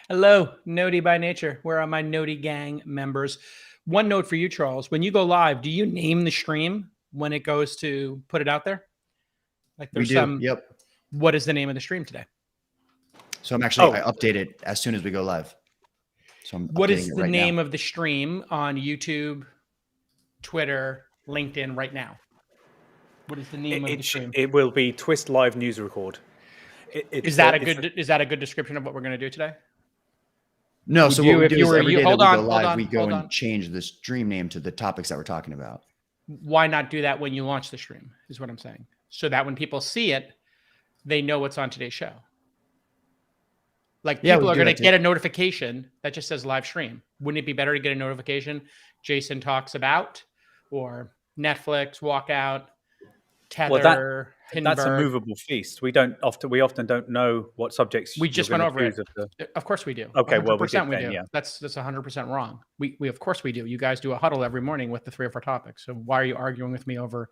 Hello, Noti by nature. Where are my Noti gang members? One note for you, Charles. When you go live, do you name the stream when it goes to put it out there? Like We there's do. some. Yep. What is the name of the stream today? So I update it as soon as we go live. So I'm What updating is it the right name now. of the stream on YouTube, Twitter, LinkedIn right now? What is the name of the stream? It will be Twist Live News Record. Is that a good description of what we're going to do today? No, Would so you, what we if do you is were- every you- day hold that we on, go hold live, on, we go hold and on. change the stream name to the topics that we're talking about. Why not do that when you launch the stream, is what I'm saying. So that when people see it, they know what's on today's show. Like people are going to get a notification that just says live stream. Wouldn't it be better to get a notification Jason talks about, or Netflix, walkout, Tether, Hindenburg? That's a movable feast. We often don't know what subjects we just went over it. Of course we do. Okay, 100% well we did we then, do. yeah. That's 100% wrong. We of course we do. You guys do a huddle every morning with the 3 or 4 topics. So why are you arguing with me over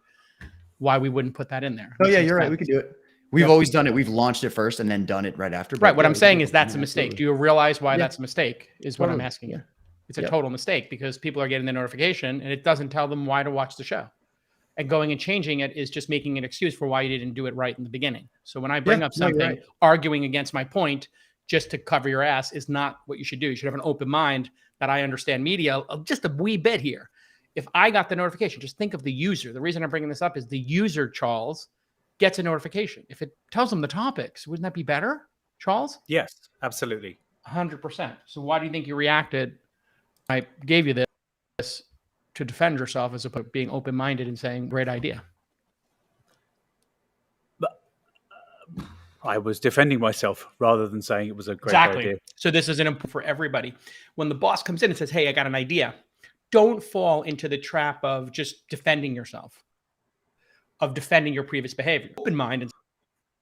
why we wouldn't put that in there? Oh yeah, you're right. We could do it. We've always done it. We've launched it first and then done it right after. Right. What I'm saying is that's a mistake. Do you realize why that's a mistake? Is what I'm asking you. It's a total mistake because people are getting the notification and it doesn't tell them why to watch the show. And going and changing it is just making an excuse for why you didn't do it right in the beginning. So when I bring up something, arguing against my point just to cover your ass is not what you should do. You should have an open mind that I understand media just a wee bit here. If I got the notification, just think of the user. The reason I'm bringing this up is the user, Charles, gets a notification. If it tells them the topics, wouldn't that be better, Charles? Yes, absolutely. 100%. So why do you think you reacted? I gave you this to defend yourself as opposed to being open-minded and saying, great idea. I was defending myself rather than saying it was a great idea. So this is an important for everybody. When the boss comes in and says, hey, I got an idea, don't fall into the trap of just defending yourself, of defending your previous behavior. Open mind and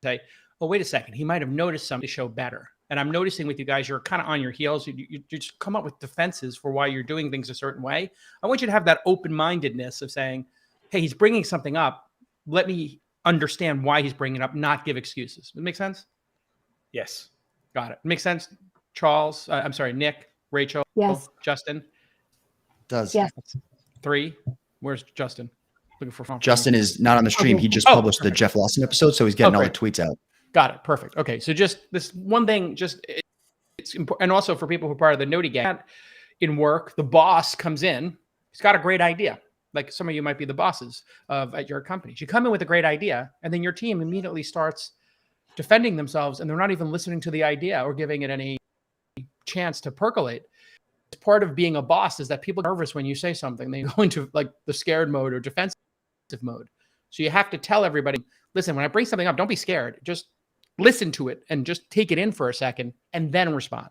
say, oh, wait a second. He might have noticed something to show better. And I'm noticing with you guys, you're kind of on your heels. You just come up with defenses for why you're doing things a certain way. I want you to have that open-mindedness of saying, hey, he's bringing something up. Let me understand why he's bringing it up, not give excuses. Does it make sense? Yes. Got it. Makes sense, Charles? I'm sorry, Nick, Rachel, Justin? Does. Yes. 3. Where's Justin? Looking for phone. Justin is not on the stream. He just published the Jeff Lawson episode, so he's getting all the tweets out. Got it. Perfect. Okay. So just this one thing, it's important. And also for people who are part of the Noti gang in work, the boss comes in, he's got a great idea. Like some of you might be the bosses at your companies. You come in with a great idea and then your team immediately starts defending themselves and they're not even listening to the idea or giving it any chance to percolate. It's part of being a boss is that people are nervous when you say something. They go into like the scared mode or defensive mode. So you have to tell everybody, listen, when I bring something up, don't be scared. Just listen to it and just take it in for a second and then respond.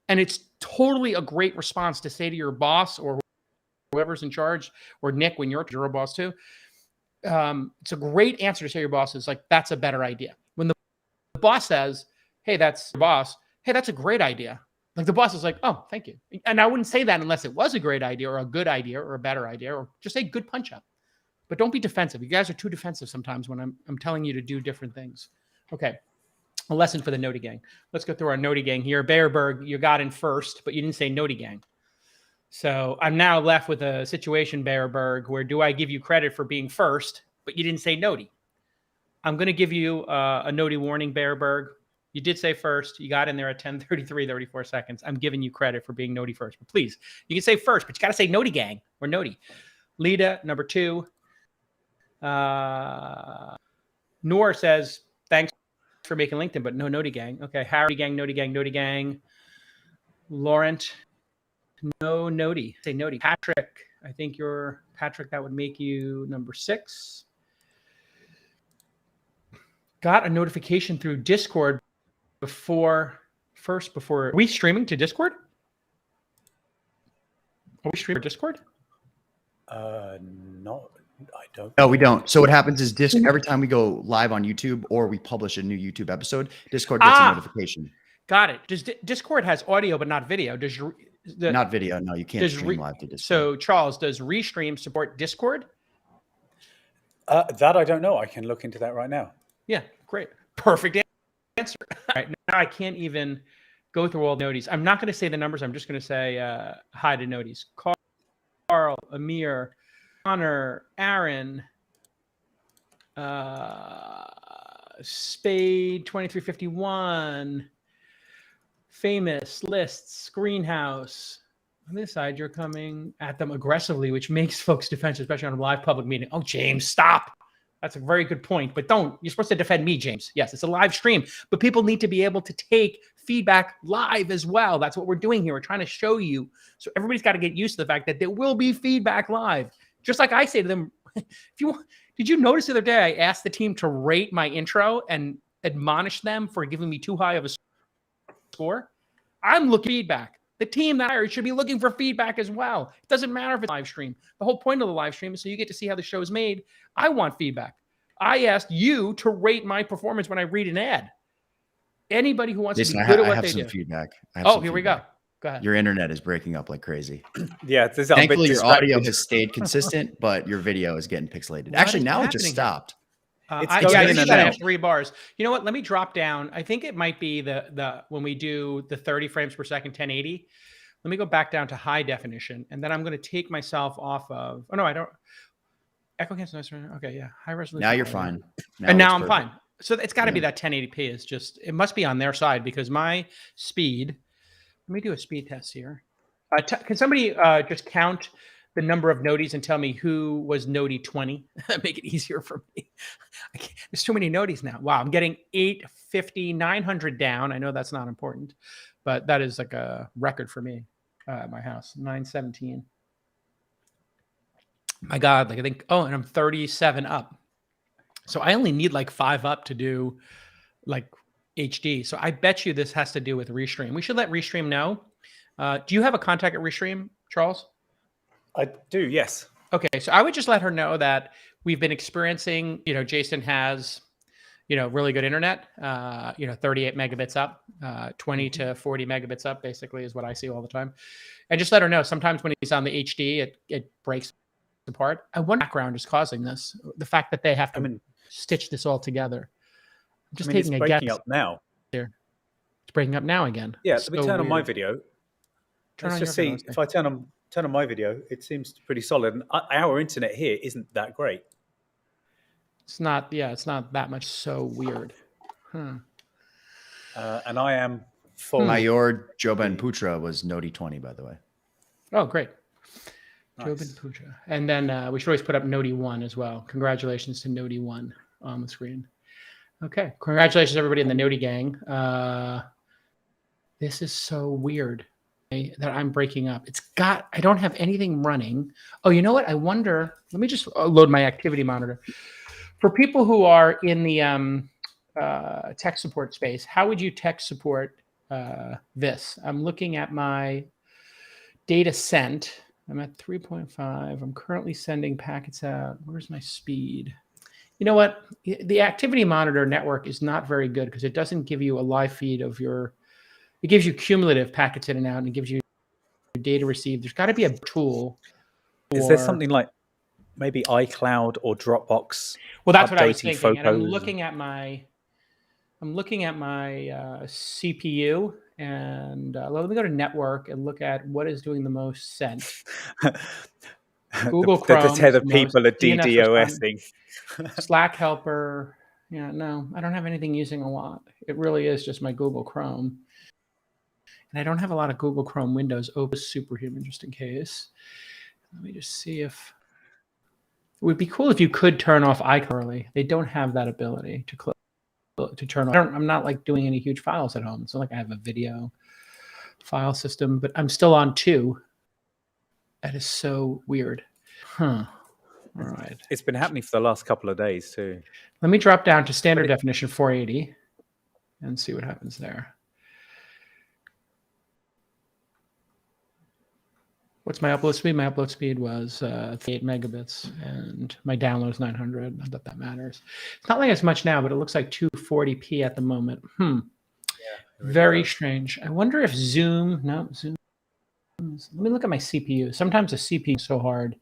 And it's totally a great response to say to your boss or whoever's in charge, or Nick, when you're a boss too. It's a great answer to say to your boss is like, that's a better idea. When the boss says, hey, that's your boss. Hey, that's a great idea. Like the boss is like, oh, thank you. And I wouldn't say that unless it was a great idea or a good idea or a better idea, or just say good punch up. But don't be defensive. You guys are too defensive sometimes when I'm telling you to do different things. Okay. A lesson for the Noti gang. Let's go through our Noti gang here. Bearberg, you got in first, but you didn't say Noti gang. So I'm now left with a situation, Bearberg, where do I give you credit for being first, but you didn't say Noti? I'm going to give you a Noti warning, Bearberg. You did say first. You got in there at 10:33, 34 seconds. I'm giving you credit for being Noti first. But please, you can say first, but you got to say Noti gang or Noti. Lita, number 2. Noor says, thanks for making LinkedIn, but no Noti gang. Okay. Harry gang, Noti gang, Noti gang. Laurent, no Noti. Say Noti. Patrick, I think you're Patrick. That would make you number 6. Got a notification through Discord before. Are we streaming to Discord? Are we streaming to Discord? No, I don't. No, we don't. So what happens is every time we go live on YouTube or we publish a new YouTube episode, Discord gets a notification. Got it. Discord has audio but not video? Not video. No, you can't stream live to Discord. So Charles, does Restream support Discord? That I don't know. I can look into that right now. Yeah, great. Perfect answer. All right, now I can't even go through all the noties. I'm not going to say the numbers. I'm just going to say hi to noties. Carl, Amir, Connor, Aaron, Spade 2351, Famous, Lists, Greenhouse. On this side, you're coming at them aggressively, which makes folks defensive, especially on a live public meeting. Oh, James, stop. That's a very good point. But don't. You're supposed to defend me, James. Yes, it's a live stream. But people need to be able to take feedback live as well. That's what we're doing here. We're trying to show you. So everybody's got to get used to the fact that there will be feedback live. Just like I say to them, did you notice the other day I asked the team to rate my intro and admonish them for giving me too high of a score? I'm looking for feedback. The team that I hired should be looking for feedback as well. It doesn't matter if it's a live stream. The whole point of the live stream is so you get to see how the show is made. I want feedback. I asked you to rate my performance when I read an ad. Anybody who wants to be good at what they do. Feedback. Here we go. Go ahead. Your internet is breaking up like crazy. Yeah. Thankfully, your audio has stayed consistent, but your video is getting pixelated. Actually, now it just stopped. I have 3 bars. You know what? Let me drop down. I think it might be the when we do the 30 frames per second, 1080. Let me go back down to high definition, and then I'm going to take myself off of. Oh no, I don't. Echo cancel. Okay, yeah, high resolution. Now you're fine. Now I'm fine. So it's got to be that 1080p. Is just it must be on their side because my speed. Let me do a speed test here. Can somebody just count the number of noties and tell me who was nodie 20? Make it easier for me. There's too many noties now. Wow, I'm getting 850, 900 down. I know that's not important, but that is like a record for me at my house. 917. My God, like I think, and I'm 37 up. So I only need like 5 up to do like HD. So I bet you this has to do with Restream. We should let Restream know. Do you have a contact at Restream, Charles? I do, yes. Okay, so I would just let her know that we've been experiencing, Jason has, really good internet, 38 megabits up, 20 to 40 megabits up, basically is what I see all the time. And just let her know, sometimes when he's on the HD, it breaks apart. I wonder if background is causing this, the fact that they have to stitch this all together. I'm just taking a guess. It's breaking up now. Here. It's breaking up now again. Yeah, let me turn on my video. Let's just see if I turn on my video, it seems pretty solid. And our internet here isn't that great. It's not that much. So weird. And I am full. Mayor Joban Putra was nodie 20, by the way. Oh, great. Nice. Joban Putra. And then we should always put up nodie 1 as well. Congratulations to nodie 1 on the screen. Okay. Congratulations, everybody in the nodie gang. This is so weird that I'm breaking up. I don't have anything running. Oh, you know what? I wonder, let me just load my activity monitor. For people who are in the tech support space, how would you tech support this? I'm looking at my data sent. I'm at 3.5. I'm currently sending packets out. Where's my speed? You know what? The activity monitor network is not very good because it doesn't give you a live feed of it gives you cumulative packets in and out, and it gives you data received. There's got to be a tool. Is there something like maybe iCloud or Dropbox? Well, that's what I was thinking. And I'm looking at my CPU, and let me go to network and look at what is doing the most sent. Google Chrome. The Tether people are DDoSing. Slack helper. Yeah, no, I don't have anything using a lot. It really is just my Google Chrome. And I don't have a lot of Google Chrome windows open. Superhuman, just in case. Let me just see if it would be cool if you could turn off iCurly. They don't have that ability to turn off. I'm not like doing any huge files at home. It's not like I have a video file system, but I'm still on 2. That is so weird. All right. It's been happening for the last couple of days too. Let me drop down to standard definition 480 and see what happens there. What's my upload speed? My upload speed was 8 megabits, and my download is 900. Not that that matters. It's not like it's much now, but it looks like 240p at the moment. Yeah, very strange. I wonder if Zoom. No, Zoom. Let me look at my CPU. Sometimes the CPU is so hard.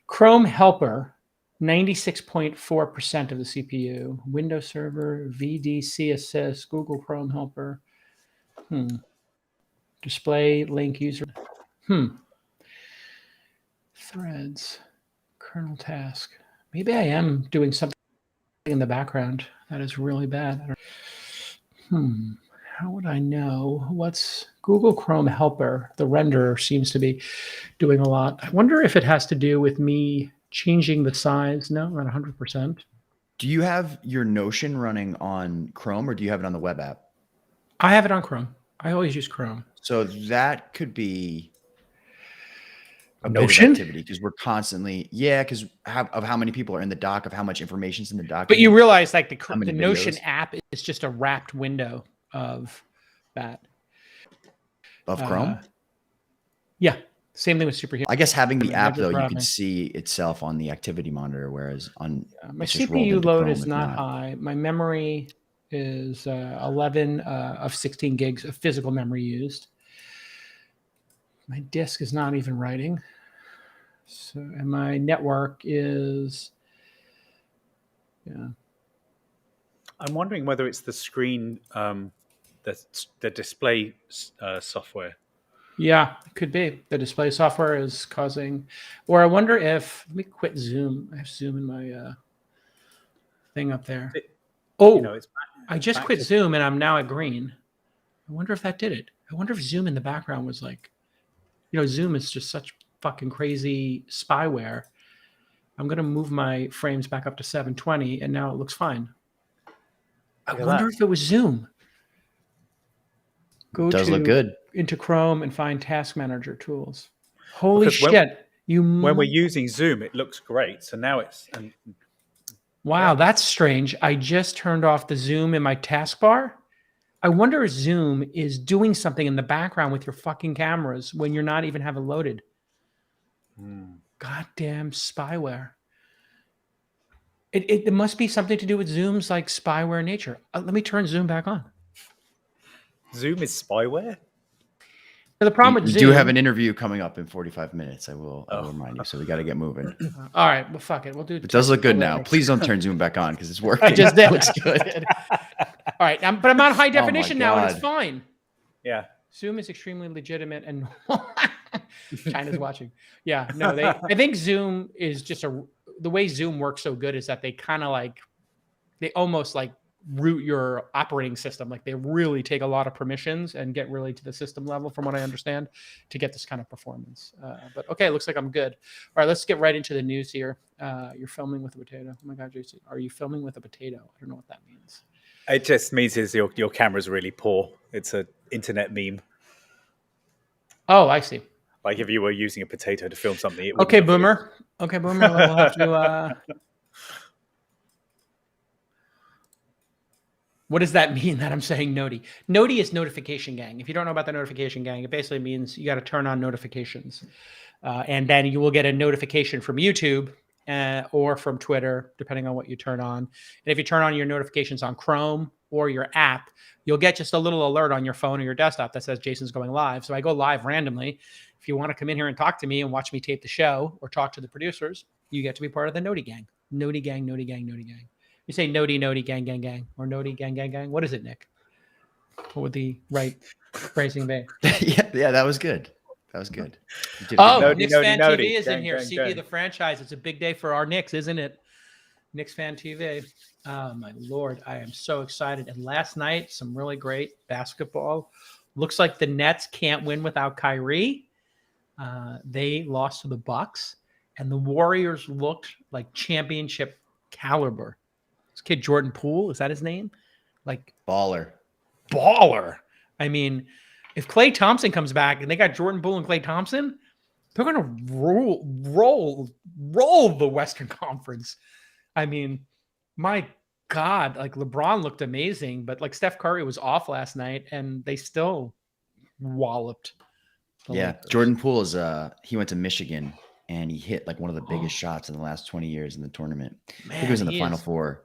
Chrome helper, 96.4% of the CPU. Windows Server, VDC Assist, Google Chrome helper. Display link user. Threads. Kernel task. Maybe I am doing something in the background that is really bad. How would I know? What's Google Chrome helper? The renderer seems to be doing a lot. I wonder if it has to do with me changing the size. No, not 100%. Do you have your Notion running on Chrome or do you have it on the web app? I have it on Chrome. I always use Chrome. So that could be a Notion bit of activity because we're constantly, because of how many people are in the doc, of how much information is in the doc. But you realize like the Notion app is just a wrapped window of that. Of Chrome? Yeah. Same thing with Superhuman. I guess having the app though, you can see itself on the activity monitor, whereas on my CPU load is not high. My memory is 11 of 16 gigs of physical memory used. My disk is not even writing. So, and my network is, I'm wondering whether it's the screen, the display software. Yeah, it could be. The display software is causing, or I wonder if, let me quit Zoom. I have Zoom in my thing up there. I just quit Zoom and I'm now at green. I wonder if that did it. I wonder if Zoom in the background was like, Zoom is just such fucking crazy spyware. I'm going to move my frames back up to 720 and now it looks fine. I wonder if it was Zoom. Does look good. Into Chrome and find Task Manager tools. Holy shit. When we're using Zoom, it looks great. So now it's... Wow, that's strange. I just turned off the Zoom in my taskbar. I wonder if Zoom is doing something in the background with your fucking cameras when you're not even having loaded. Goddamn spyware. It must be something to do with Zoom's like spyware nature. Let me turn Zoom back on. Zoom is spyware? The problem with Zoom... do have an interview coming up in 45 minutes. I will remind you. So we got to get moving. All right. Well, fuck it. We'll do it. It does look good now. Please don't turn Zoom back on because it's working. I just did. It looks good. All right. But I'm on high definition now and it's fine. Yeah. Zoom is extremely legitimate and China's watching. Yeah. No, I think Zoom is just the way Zoom works so good is that they kind of like, they almost like root your operating system. Like they really take a lot of permissions and get really to the system level from what I understand to get this kind of performance. But okay, it looks like I'm good. All right, let's get right into the news here. You're filming with a potato. Oh my God, JC, are you filming with a potato? I don't know what that means. It just means your camera's really poor. It's an internet meme. Oh, I see. Like if you were using a potato to film something. Okay, Boomer. Okay, Boomer. We'll have to... What does that mean that I'm saying Noti? Noti is notification gang. If you don't know about the notification gang, it basically means you got to turn on notifications. And then you will get a notification from YouTube or from Twitter, depending on what you turn on. And if you turn on your notifications on Chrome or your app, you'll get just a little alert on your phone or your desktop that says Jason's going live. So I go live randomly. If you want to come in here and talk to me and watch me tape the show or talk to the producers, you get to be part of the Noti gang. Noti gang, Noti gang, Noti gang. You say Noti, Noti, gang, gang, gang, or Noti, gang, gang, gang. What is it, Nick? What would the right phrasing be? yeah, that was good. That was good. Knicks Fan TV is in here. CP the franchise. It's a big day for our Knicks, isn't it? Knicks Fan TV. Oh, my Lord. I am so excited. And last night, some really great basketball. Looks like the Nets can't win without Kyrie. They lost to the Bucks. And the Warriors looked like championship caliber. This kid, Jordan Poole, is that his name? Like baller. I mean, if Klay Thompson comes back and they got Jordan Poole and Klay Thompson, they're going to roll the Western Conference. I mean, my God, like LeBron looked amazing, but like Steph Curry was off last night and they still walloped. Lakers. Jordan Poole is he went to Michigan and he hit like one of the biggest shots in the last 20 years in the tournament. I think he was in the Final Four.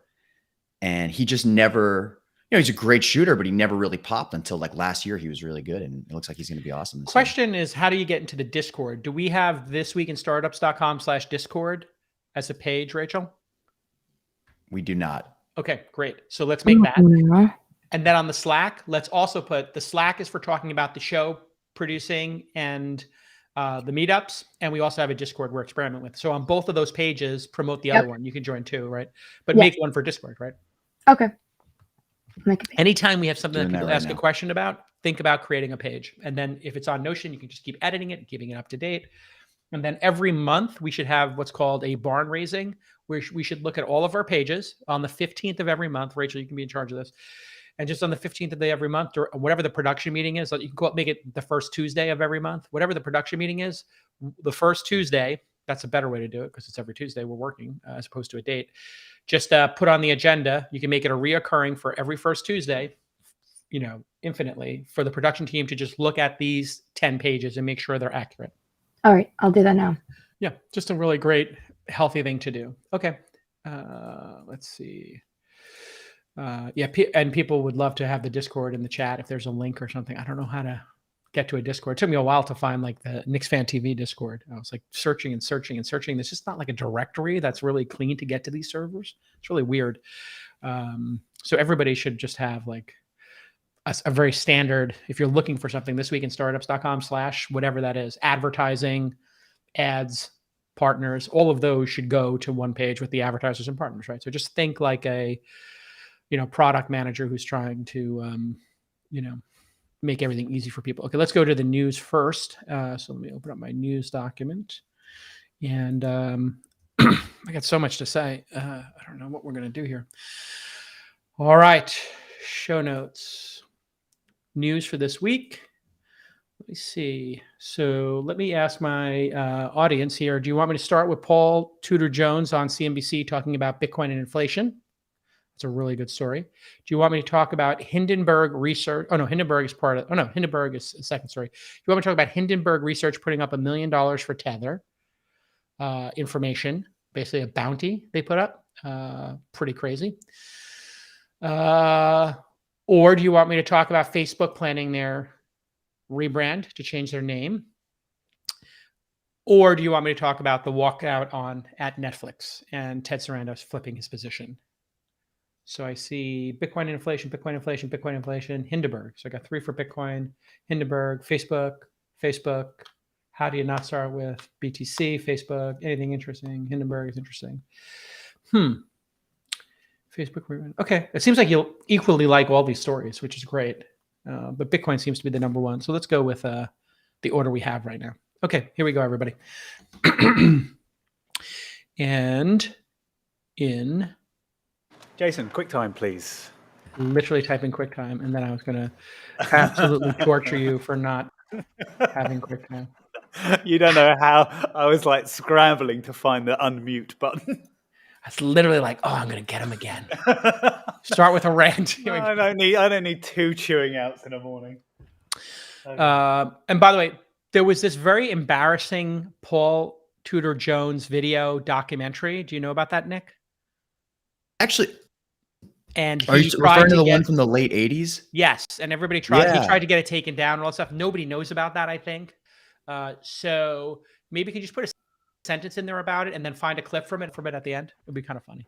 And he just never, he's a great shooter, but he never really popped until like last year. He was really good, and it looks like he's going to be awesome. Question is, how do you get into the Discord? Do we have thisweekinstartups.com/Discord as a page, Rachel? We do not. Okay, great. So let's make that. And then on the Slack, let's also put the Slack is for talking about the show producing and the meetups. And we also have a Discord we're experimenting with. So on both of those pages, promote the other one. You can join too, right? But make one for Discord, right? Okay. Anytime we have something that people ask a question about, think about creating a page. And then if it's on Notion, you can just keep editing it and keeping it up to date. And then every month we should have what's called a barn raising, where we should look at all of our pages on the 15th of every month. Rachel, you can be in charge of this. And just on the 15th of the every month, or whatever the production meeting is, you can go make it the first Tuesday of every month. Whatever the production meeting is, the first Tuesday, that's a better way to do it because it's every Tuesday we're working as opposed to a date. Just put on the agenda. You can make it a reoccurring for every first Tuesday, infinitely, for the production team to just look at these 10 pages and make sure they're accurate. All right, I'll do that now. Yeah, just a really great, healthy thing to do. Okay, let's see. And people would love to have the Discord in the chat if there's a link or something. I don't know how to get to a Discord. It took me a while to find like the Knicks Fan TV Discord. I was like searching and searching and searching. There's just not like a directory that's really clean to get to these servers. It's really weird. So everybody should just have like a very standard, if you're looking for something, thisweekinstartups.com/whatever that is, advertising, ads, partners, all of those should go to one page with the advertisers and partners, right? So just think like a product manager who's trying to, make everything easy for people. Okay, let's go to the news first. So let me open up my news document. And I got so much to say. I don't know what we're going to do here. All right, show notes. News for this week. Let me see. So let me ask my audience here. Do you want me to start with Paul Tudor Jones on CNBC talking about Bitcoin and inflation? It's a really good story. Do you want me to talk about Hindenburg research? Oh, no, Hindenburg is part of, Hindenburg is a second story. Do you want me to talk about Hindenburg research putting up $1 million for Tether information, basically a bounty they put up? Pretty crazy. Or do you want me to talk about Facebook planning their rebrand to change their name? Or do you want me to talk about the walkout at Netflix and Ted Sarandos flipping his position? So I see Bitcoin inflation, Bitcoin inflation, Bitcoin inflation, Hindenburg. So I got 3 for Bitcoin, Hindenburg, Facebook. How do you not start with BTC, Facebook, anything interesting? Hindenburg is interesting. Facebook. Okay. It seems like you'll equally like all these stories, which is great. But Bitcoin seems to be the number one. So let's go with the order we have right now. Okay, here we go, everybody. And in... Jason, QuickTime, please. Literally type in QuickTime, and then I was going to absolutely torture you for not having QuickTime. You don't know how I was like scrambling to find the unmute button. I was literally like, oh, I'm going to get him again. Start with a rant. I don't need 2 chewing outs in the morning. And by the way, there was this very embarrassing Paul Tudor Jones video documentary. Do you know about that, Nick? Actually, and are you referring to the one from the late 80s? Yes, and everybody tried. He tried to get it taken down and all that stuff. Nobody knows about that, I think. So maybe you can just put a sentence in there about it and then find a clip from it at the end. It'd be kind of funny.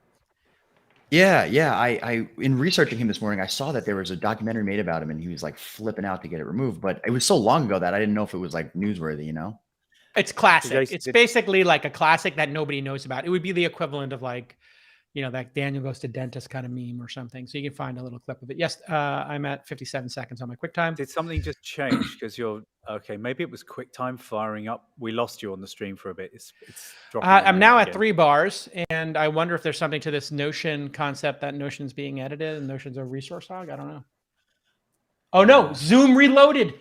Yeah. I in researching him this morning, I saw that there was a documentary made about him, and he was like flipping out to get it removed. But it was so long ago that I didn't know if it was like newsworthy. It's classic. It's basically like a classic that nobody knows about. It would be the equivalent of like, that Daniel goes to dentist kind of meme or something. So you can find a little clip of it. Yes, I'm at 57 seconds on my QuickTime. Did something just change? Because okay. Maybe it was QuickTime firing up. We lost you on the stream for a bit. It's dropping. I'm now at 3 bars, and I wonder if there's something to this Notion concept that Notion's being edited and Notion's a resource hog. I don't know. Oh no, Zoom reloaded.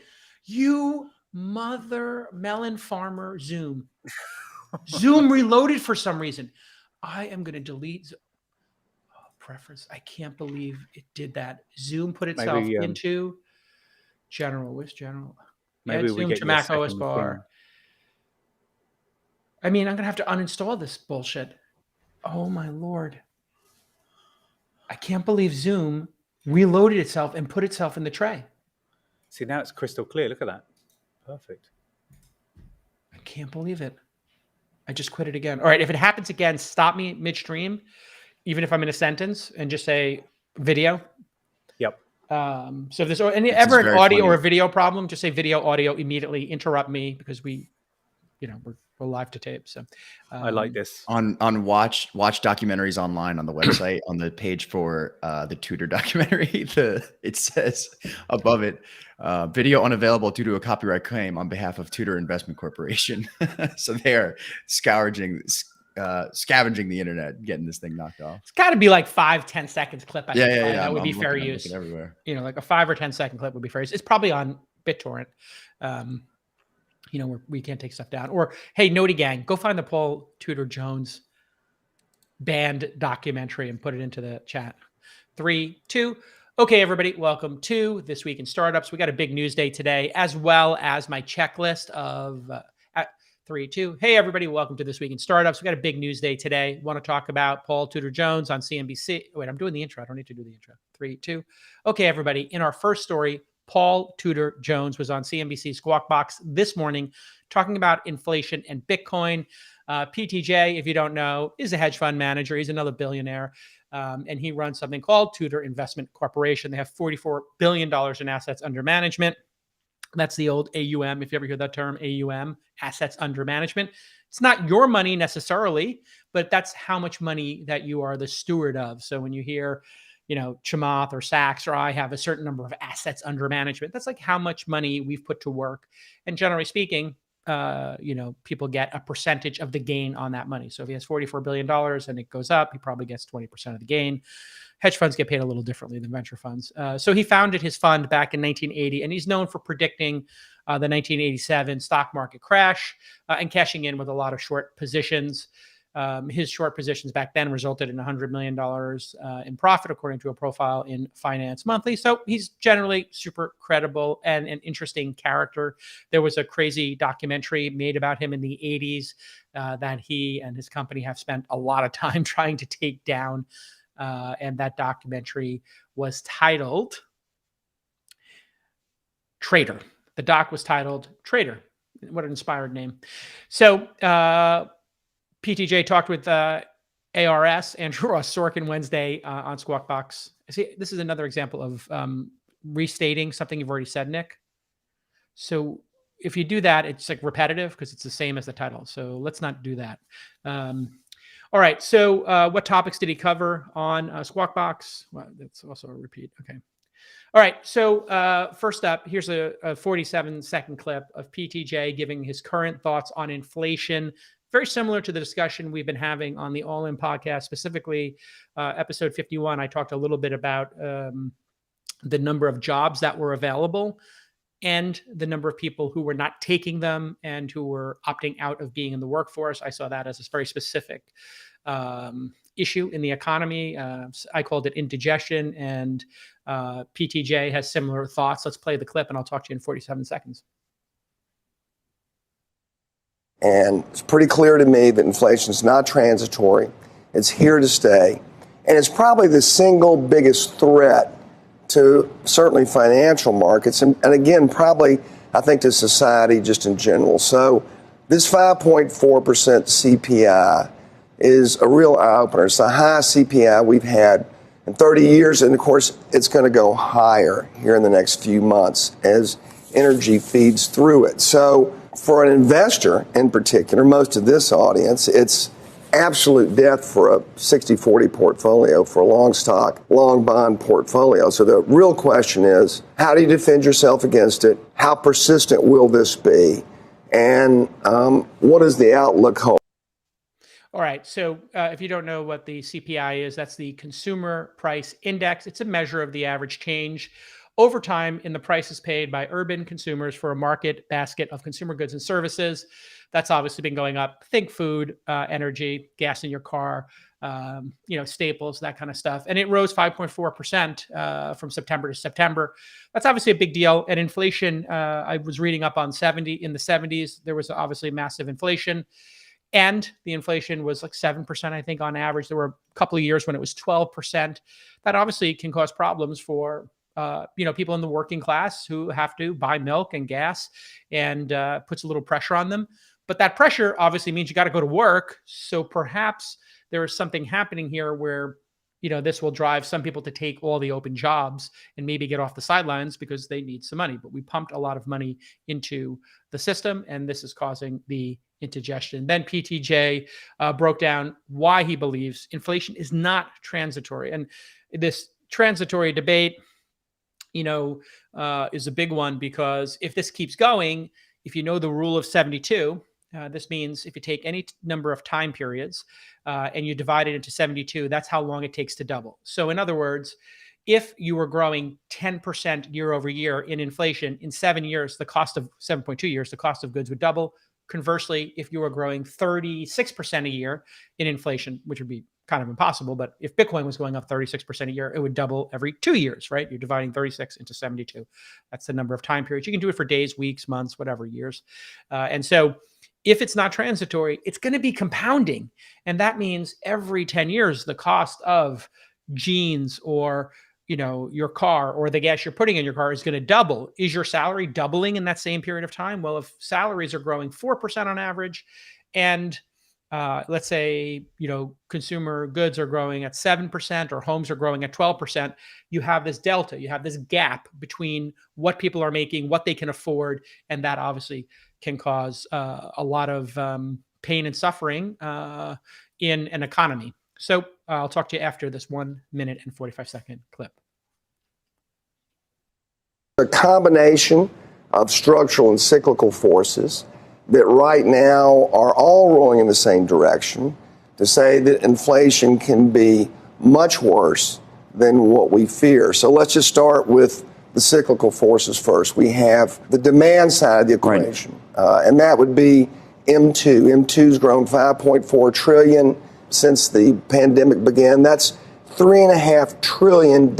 You mother melon farmer, Zoom. Zoom reloaded for some reason. I am going to delete preference. I can't believe it did that. Zoom put itself into general. Where's general? Maybe we get to Mac OS bar. I mean, I'm going to have to uninstall this bullshit. Oh my Lord. I can't believe Zoom reloaded itself and put itself in the tray. See, now it's crystal clear. Look at that. Perfect. I can't believe it. I just quit it again. All right. If it happens again, stop me midstream, even if I'm in a sentence, and just say video. Yep. So if there's ever an audio or a video problem, just say video, audio, immediately interrupt me because we're live to tape. So I like this. On watch documentaries online on the website on the page for the Tudor documentary. It says above it, video unavailable due to a copyright claim on behalf of Tudor Investment Corporation. So they're scavenging the internet, getting this thing knocked off. It's got to be like 5-10 seconds clip. Yeah. That would be fair use. Everywhere. Like a 5 or 10 second clip would be fair use. It's probably on BitTorrent. Where we can't take stuff down. Or, hey, Noti Gang, go find the Paul Tudor Jones band documentary and put it into the chat. 3, 2. Okay, everybody, welcome to This Week in Startups. We got a big news day today, as well as my checklist of 3, 2. Hey, everybody, welcome to This Week in Startups. We got a big news day today. Want to talk about Paul Tudor Jones on CNBC. Wait, I'm doing the intro. I don't need to do the intro. 3, 2. Okay, everybody, in our first story, Paul Tudor Jones was on CNBC Squawk Box this morning talking about inflation and Bitcoin. PTJ, if you don't know, is a hedge fund manager. He's another billionaire. And he runs something called Tudor Investment Corporation. They have $44 billion in assets under management. That's the old AUM, if you ever hear that term, AUM, assets under management. It's not your money necessarily, but that's how much money that you are the steward of. So when you hear Chamath or Sachs or I have a certain number of assets under management, that's like how much money we've put to work. And generally speaking, people get a percentage of the gain on that money. So if he has $44 billion and it goes up, he probably gets 20% of the gain. Hedge funds get paid a little differently than venture funds. So he founded his fund back in 1980, and he's known for predicting the 1987 stock market crash and cashing in with a lot of short positions. His short positions back then resulted in $100 million in profit, according to a profile in Finance Monthly. So he's generally super credible and an interesting character. There was a crazy documentary made about him in the 80s that he and his company have spent a lot of time trying to take down. And that documentary was titled Traitor. The doc was titled Traitor. What an inspired name. So, PTJ talked with ARS, Andrew Ross Sorkin, Wednesday on Squawk Box. See, this is another example of restating something you've already said, Nick. So if you do that, it's like repetitive because it's the same as the title. So let's not do that. All right. So what topics did he cover on Squawk Box? Well, that's also a repeat. Okay. All right. So first up, here's a 47-second clip of PTJ giving his current thoughts on inflation. Very similar to the discussion we've been having on the All In podcast, specifically episode 51. I talked a little bit about the number of jobs that were available and the number of people who were not taking them and who were opting out of being in the workforce. I saw that as a very specific issue in the economy. I called it indigestion, and PTJ has similar thoughts. Let's play the clip, and I'll talk to you in 47 seconds. And it's pretty clear to me that inflation is not transitory. It's here to stay. And it's probably the single biggest threat to certainly financial markets. And again, probably, I think, to society just in general. So this 5.4% CPI is a real eye-opener. It's the highest CPI we've had in 30 years. And, of course, it's going to go higher here in the next few months as energy feeds through it. So for an investor in particular, most of this audience, it's absolute death for a 60-40 portfolio, for a long stock, long bond portfolio. So the real question is, how do you defend yourself against it? How persistent will this be? And what does the outlook hold? All right. So if you don't know what the CPI is, that's the Consumer Price Index. It's a measure of the average change over time in the prices paid by urban consumers for a market basket of consumer goods and services. That's obviously been going up. Think food, energy, gas in your car, staples, that kind of stuff. And it rose 5.4% from September to September. That's obviously a big deal. And inflation, I was reading up on in the 70s, there was obviously massive inflation. And the inflation was like 7%, I think, on average. There were a couple of years when it was 12%. That obviously can cause problems for people in the working class who have to buy milk and gas, and puts a little pressure on them. But that pressure obviously means you got to go to work. So perhaps there is something happening here where, this will drive some people to take all the open jobs and maybe get off the sidelines because they need some money. But we pumped a lot of money into the system, and this is causing the indigestion. Then PTJ broke down why he believes inflation is not transitory. And this transitory debate, is a big one, because if this keeps going, if you know the rule of 72, this means if you take any number of time periods and you divide it into 72, that's how long it takes to double. So in other words, if you were growing 10% year over year in inflation, in 7 years, 7.2 years, the cost of goods would double. Conversely, if you were growing 36% a year in inflation, which would be kind of impossible, but if Bitcoin was going up 36% a year, it would double every 2 years, right? You're dividing 36 into 72. That's the number of time periods. You can do it for days, weeks, months, whatever, years. And so if it's not transitory, it's going to be compounding. And that means every 10 years, the cost of jeans or your car or the gas you're putting in your car is going to double. Is your salary doubling in that same period of time? Well, if salaries are growing 4% on average, and let's say, consumer goods are growing at 7% or homes are growing at 12%, you have this delta, you have this gap between what people are making, what they can afford. And that obviously can cause a lot of pain and suffering in an economy. So I'll talk to you after this 1 minute and 45-second clip. A combination of structural and cyclical forces that right now are all rolling in the same direction to say that inflation can be much worse than what we fear. So let's just start with the cyclical forces first. We have the demand side of the equation, and that would be M2. M2's grown $5.4 trillion since the pandemic began. That's $3.5 trillion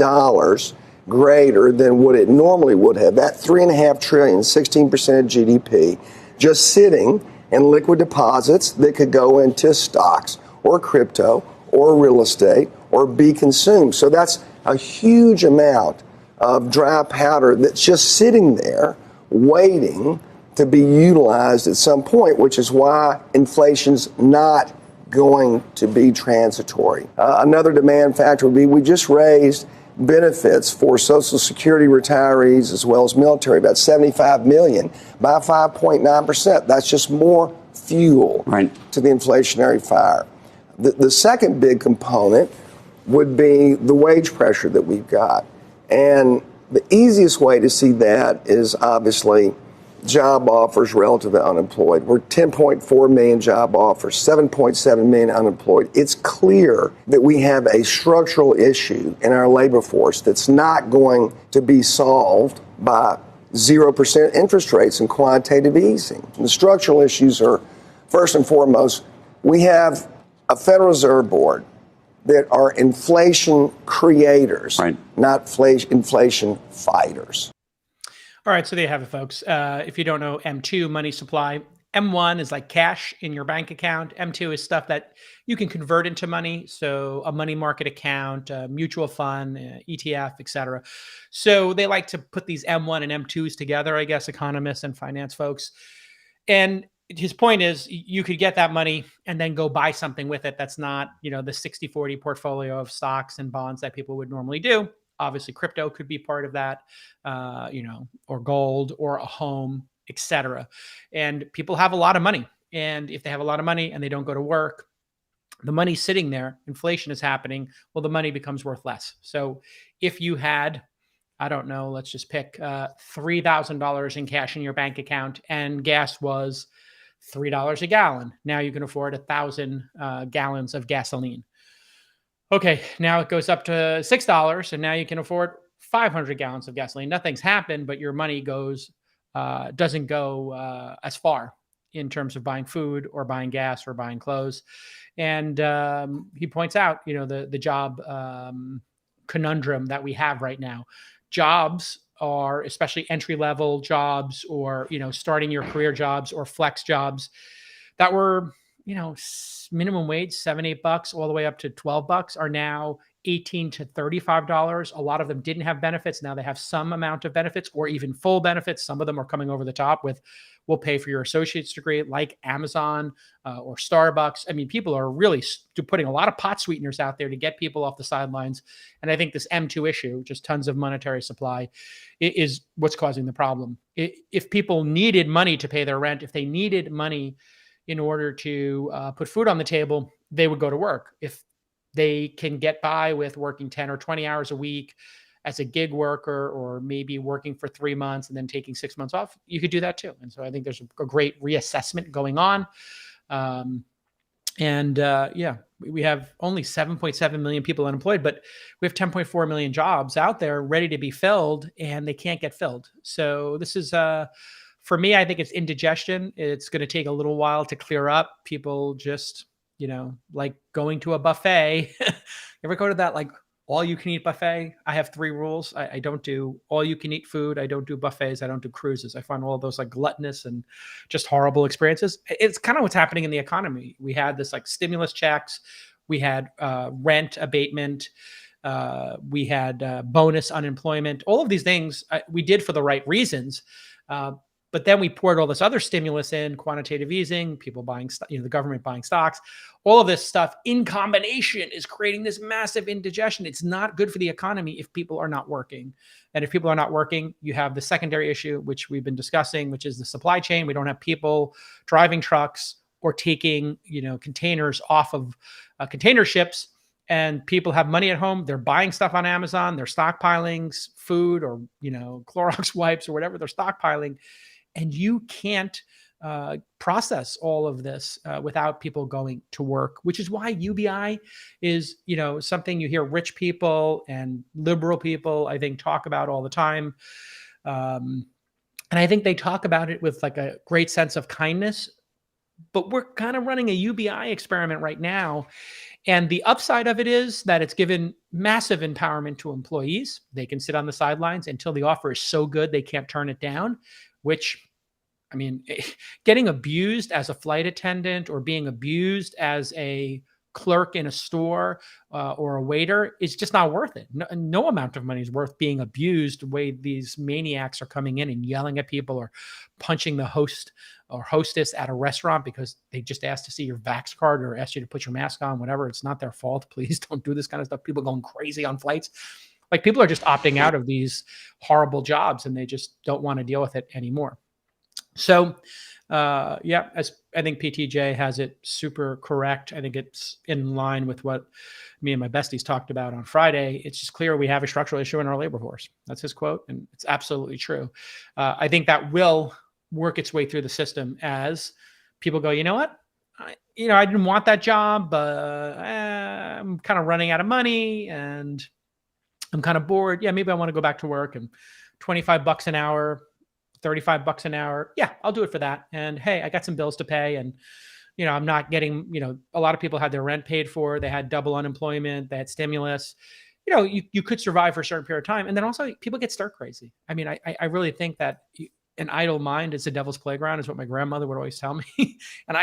greater than what it normally would have. That $3.5 trillion, 16% of GDP, just sitting in liquid deposits that could go into stocks or crypto or real estate or be consumed. So that's a huge amount of dry powder that's just sitting there waiting to be utilized at some point, which is why inflation's not going to be transitory. Another demand factor would be we just raised benefits for Social Security retirees as well as military, about 75 million by 5.9%. That's just more fuel to the inflationary fire. The second big component would be the wage pressure that we've got. And the easiest way to see that is obviously job offers relative to unemployed. We're 10.4 million job offers, 7.7 million unemployed. It's clear that we have a structural issue in our labor force that's not going to be solved by 0% interest rates and quantitative easing. The structural issues are, first and foremost, we have a Federal Reserve Board that are inflation creators, not inflation fighters. All right, so there you have it, folks. If you don't know M2, money supply, M1 is like cash in your bank account. M2 is stuff that you can convert into money. So a money market account, a mutual fund, ETF, etc. So they like to put these M1 and M2s together, I guess, economists and finance folks. And his point is you could get that money and then go buy something with it that's not, the 60-40 portfolio of stocks and bonds that people would normally do. Obviously, crypto could be part of that, or gold or a home, etc. And people have a lot of money. And if they have a lot of money and they don't go to work, the money's sitting there, inflation is happening, well, the money becomes worth less. So if you had, I don't know, let's just pick $3,000 in cash in your bank account and gas was $3 a gallon. Now you can afford 1,000 gallons of gasoline. Okay, now it goes up to $6, and now you can afford 500 gallons of gasoline. Nothing's happened, but your money doesn't go as far in terms of buying food or buying gas or buying clothes. And he points out, the job conundrum that we have right now. Jobs are, especially entry-level jobs or, starting your career jobs or flex jobs that were, minimum wage, $7-8 all the way up to $12 are now $18 to $35. A lot of them didn't have benefits. Now they have some amount of benefits or even full benefits. Some of them are coming over the top with, we'll pay for your associate's degree, like Amazon or Starbucks. I mean, people are really putting a lot of pot sweeteners out there to get people off the sidelines. And I think this M2 issue, just tons of monetary supply, is what's causing the problem. If people needed money to pay their rent, if they needed money in order to put food on the table, they would go to work. If they can get by with working 10 or 20 hours a week as a gig worker, or maybe working for 3 months and then taking 6 months off, you could do that too. And so I think there's a great reassessment going on. We have only 7.7 million people unemployed, but we have 10.4 million jobs out there ready to be filled, and they can't get filled. So this is, for me, I think it's indigestion. It's going to take a little while to clear up. People just, like going to a buffet. You ever go to that, like, all you can eat buffet? I have 3 rules. I don't do all you can eat food. I don't do buffets. I don't do cruises. I find all of those like gluttonous and just horrible experiences. It's kind of what's happening in the economy. We had this like stimulus checks. We had rent abatement. We had bonus unemployment. All of these things we did for the right reasons. But then we poured all this other stimulus in, quantitative easing, people buying, the government buying stocks. All of this stuff in combination is creating this massive indigestion. It's not good for the economy if people are not working. And if people are not working, you have the secondary issue, which we've been discussing, which is the supply chain. We don't have people driving trucks or taking, containers off of container ships. And people have money at home. They're buying stuff on Amazon. They're stockpiling food or, Clorox wipes or whatever they're stockpiling. And you can't process all of this without people going to work, which is why UBI is, something you hear rich people and liberal people, I think, talk about all the time. And I think they talk about it with like a great sense of kindness, but we're kind of running a UBI experiment right now. And the upside of it is that it's given massive empowerment to employees. They can sit on the sidelines until the offer is so good they can't turn it down, which, I mean, getting abused as a flight attendant or being abused as a clerk in a store or a waiter is just not worth it. No amount of money is worth being abused the way these maniacs are coming in and yelling at people or punching the host or hostess at a restaurant because they just asked to see your Vax card or asked you to put your mask on, whatever. It's not their fault. Please don't do this kind of stuff. People going crazy on flights. Like, people are just opting out of these horrible jobs and they just don't want to deal with it anymore. So, as I think PTJ has it super correct. I think it's in line with what me and my besties talked about on Friday. It's just clear we have a structural issue in our labor force. That's his quote, and it's absolutely true. I think that will work its way through the system as people go, you know what? I didn't want that job, but I'm kind of running out of money and I'm kind of bored. Yeah, maybe I want to go back to work, and $25 an hour, $35 an hour. Yeah, I'll do it for that. And hey, I got some bills to pay, and I'm not getting, a lot of people had their rent paid for. They had double unemployment. They had stimulus. You could survive for a certain period of time. And then also people get stir crazy. I mean, I really think that an idle mind is the devil's playground, is what my grandmother would always tell me. And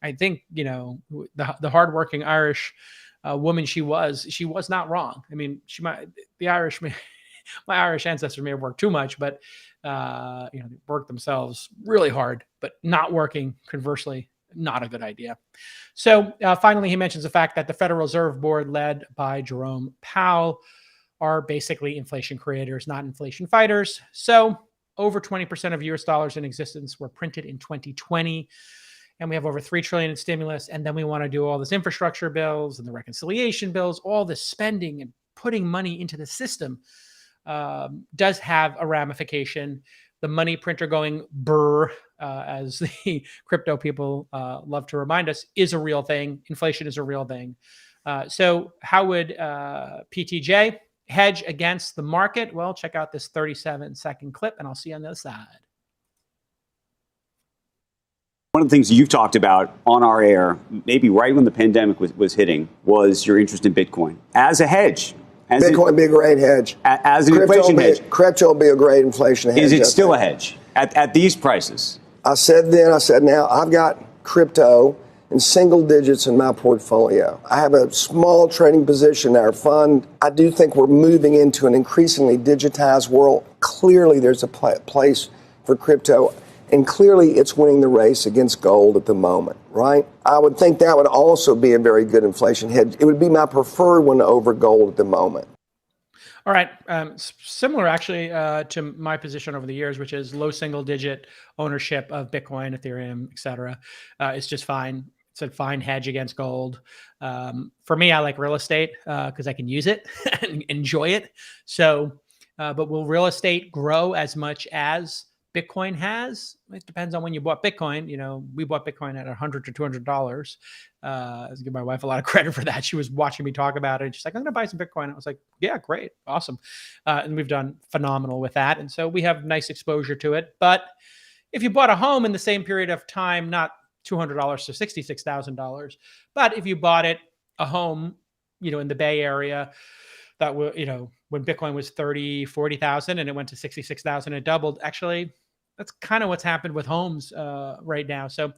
I think, the hardworking Irish woman she was not wrong. I mean, my Irish ancestors may have worked too much, but they worked themselves really hard, but not working, conversely, not a good idea. So finally, he mentions the fact that the Federal Reserve Board, led by Jerome Powell, are basically inflation creators, not inflation fighters. So over 20% of US dollars in existence were printed in 2020. And we have over $3 trillion in stimulus. And then we want to do all this infrastructure bills and the reconciliation bills, all this spending and putting money into the system does have a ramification. The money printer going brr, as the crypto people love to remind us, is a real thing. Inflation is a real thing. So how would PTJ hedge against the market? Well, check out this 37-second clip, and I'll see you on the other side. One of the things you've talked about on our air, maybe right when the pandemic was hitting, was your interest in Bitcoin as a hedge. Bitcoin would be a great hedge. As an inflation hedge. Crypto will be a great inflation hedge. Is it still a hedge at these prices? I said then, I said now, I've got crypto in single digits in my portfolio. I have a small trading position in our fund. I do think we're moving into an increasingly digitized world. Clearly, there's a place for crypto, and clearly it's winning the race against gold at the moment, right? I would think that would also be a very good inflation hedge. It would be my preferred one over gold at the moment. All right. Similar, actually, to my position over the years, which is low single-digit ownership of Bitcoin, Ethereum, et cetera. It's just fine. It's a fine hedge against gold. For me, I like real estate because I can use it and enjoy it. So, but will real estate grow as much as Bitcoin has? It depends on when you bought Bitcoin. You know, we bought Bitcoin at $100 to $200. I give my wife a lot of credit for that. She was watching me talk about it. And she's like, I'm going to buy some Bitcoin. I was like, yeah, great. Awesome. And we've done phenomenal with that. And so we have nice exposure to it. But if you bought a home in the same period of time, not $200 to $66,000, but if you bought a home, you know, in the Bay Area, that were, you know, when Bitcoin was 30, 40,000 and it went to 66,000, it doubled. Actually, that's kind of what's happened with homes right now. So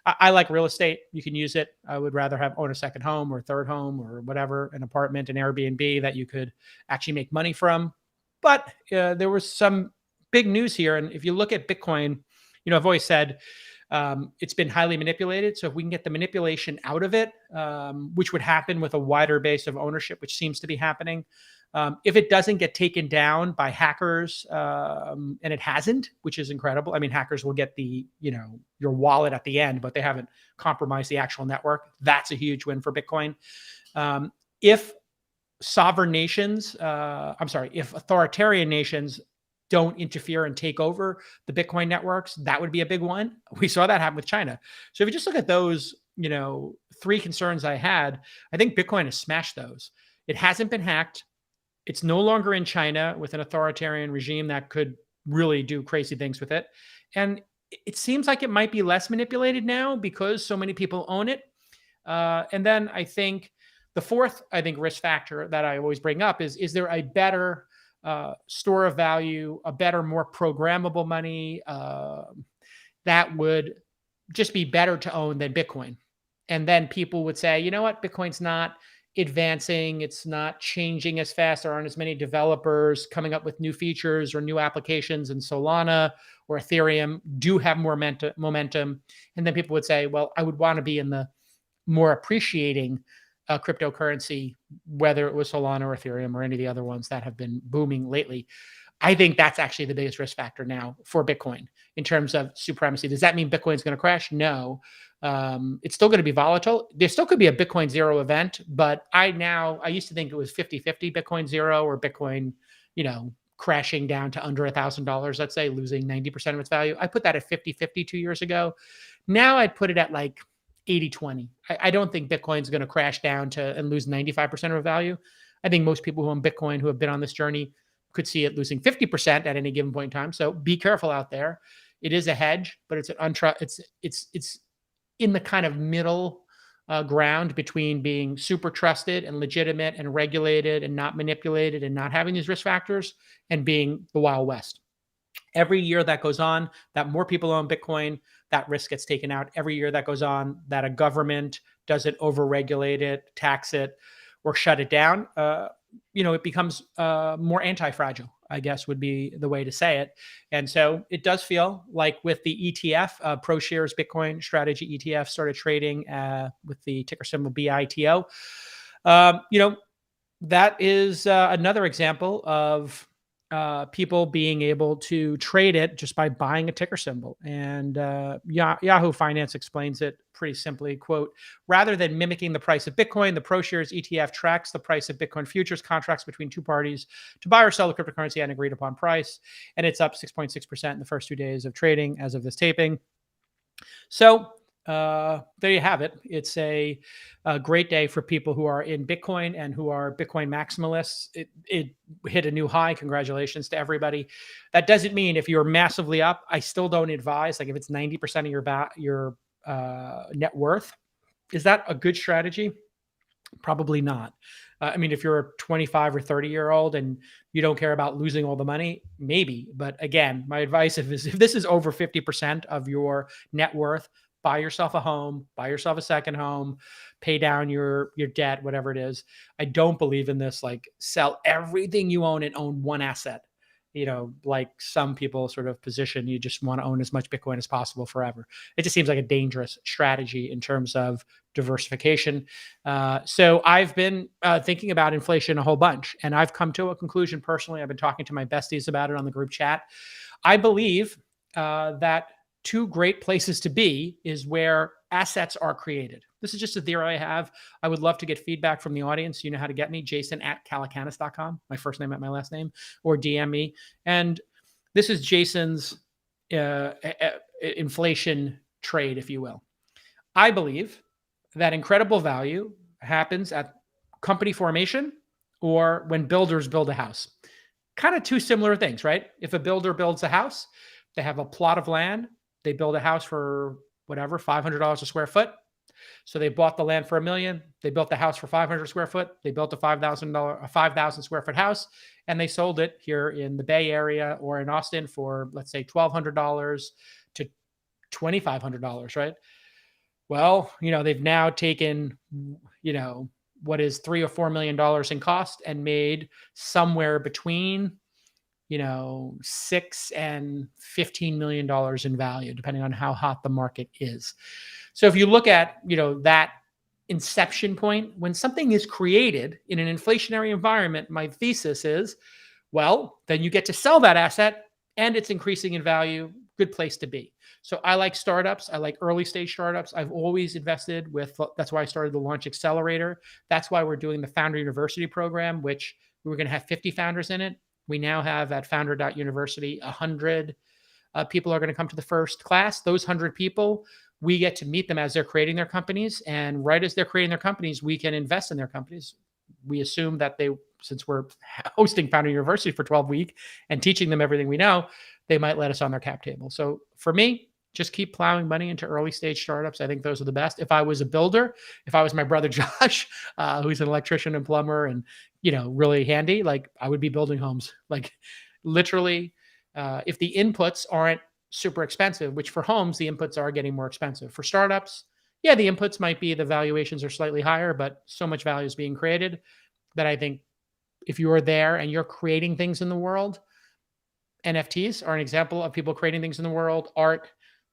I like real estate. You can use it. I would rather own a second home or third home or whatever, an apartment, an Airbnb that you could actually make money from. But there was some big news here. And if you look at Bitcoin, you know, I've always said it's been highly manipulated. So if we can get the manipulation out of it, which would happen with a wider base of ownership, which seems to be happening, if it doesn't get taken down by hackers, and it hasn't, which is incredible. I mean, hackers will get your wallet at the end, but they haven't compromised the actual network. That's a huge win for Bitcoin. If if authoritarian nations don't interfere and take over the Bitcoin networks, that would be a big one. We saw that happen with China. So if you just look at those, you know, three concerns I had, I think Bitcoin has smashed those. It hasn't been hacked. It's no longer in China with an authoritarian regime that could really do crazy things with it. And it seems like it might be less manipulated now because so many people own it. And then I think the fourth, risk factor that I always bring up is there a better store of value, a better, more programmable money that would just be better to own than Bitcoin? And then people would say, you know what, Bitcoin's not advancing, it's not changing as fast, there aren't as many developers coming up with new features or new applications, and Solana or Ethereum do have more momentum. And then people would say, well, I would want to be in the more appreciating cryptocurrency, whether it was Solana or Ethereum or any of the other ones that have been booming lately. I think that's actually the biggest risk factor now for Bitcoin in terms of supremacy. Does that mean Bitcoin's going to crash? No. It's still going to be volatile. There still could be a Bitcoin zero event, but I used to think it was 50-50 Bitcoin zero or Bitcoin, you know, crashing down to under $1,000, let's say, losing 90% of its value. I put that at 50-50 2 years ago. Now I'd put it at like 80-20. I don't think Bitcoin's going to crash down to and lose 95% of its value. I think most people who own Bitcoin who have been on this journey could see it losing 50% at any given point in time. So be careful out there. It is a hedge, but it's it's in the kind of middle ground between being super trusted and legitimate and regulated and not manipulated and not having these risk factors and being the Wild West. Every year that goes on, that more people own Bitcoin, that risk gets taken out. Every year that goes on, that a government doesn't overregulate it, tax it, or shut it down, it becomes more anti-fragile, I guess would be the way to say it. And so it does feel like with the ETF, ProShares Bitcoin Strategy ETF started trading with the ticker symbol BITO. That is another example of people being able to trade it just by buying a ticker symbol. And Yahoo Finance explains it pretty simply, quote, rather than mimicking the price of Bitcoin, the ProShares ETF tracks the price of Bitcoin futures contracts between two parties to buy or sell the cryptocurrency at an agreed upon price. And it's up 6.6% in the first 2 days of trading as of this taping. So there you have it. It's a great day for people who are in Bitcoin and who are Bitcoin maximalists. It hit a new high. Congratulations to everybody. That doesn't mean if you're massively up, I still don't advise. Like if it's 90% of your net worth, is that a good strategy? Probably not. I mean, if you're a 25 or 30-year-old and you don't care about losing all the money, maybe. But again, my advice if this is over 50% of your net worth, buy yourself a home, buy yourself a second home, pay down your debt, whatever it is. I don't believe in this, like sell everything you own and own one asset. Like some people sort of position, you just want to own as much Bitcoin as possible forever. It just seems like a dangerous strategy in terms of diversification. So I've been thinking about inflation a whole bunch, and I've come to a conclusion personally. I've been talking to my besties about it on the group chat. I believe that two great places to be is where assets are created. This is just a theory I have. I would love to get feedback from the audience. You know how to get me, jason@calacanis.com, my first name at my last name, or DM me. And this is Jason's inflation trade, if you will. I believe that incredible value happens at company formation or when builders build a house. Kind of two similar things, right? If a builder builds a house, they have a plot of land, they build a house for whatever, $500 a square foot. So they bought the land for $1 million. They built the house for 500 square foot. They built a $5,000 square foot house, and they sold it here in the Bay Area or in Austin for, let's say, $1,200 to $2,500, right? Well, they've now taken, what is $3 or $4 million in cost and made somewhere between, $6 and $15 million in value, depending on how hot the market is. So if you look at, that inception point, when something is created in an inflationary environment, my thesis is, well, then you get to sell that asset and it's increasing in value. Good place to be. So I like startups. I like early stage startups. I've always invested that's why I started the Launch Accelerator. That's why we're doing the Founder University program, which we were going to have 50 founders in it. We now have at founder.university, 100 people are going to come to the first class. Those 100 people, we get to meet them as they're creating their companies. And right as they're creating their companies, we can invest in their companies. We assume that since we're hosting Founder University for 12 weeks and teaching them everything we know, they might let us on their cap table. So for me, just keep plowing money into early stage startups. I think those are the best. If I was a builder, if I was my brother Josh, who's an electrician and plumber and, really handy, like I would be building homes. Like literally, if the inputs aren't super expensive, which for homes, the inputs are getting more expensive. For startups, yeah, the inputs might be, the valuations are slightly higher, but so much value is being created that I think if you are there and you're creating things in the world, NFTs are an example of people creating things in the world, art,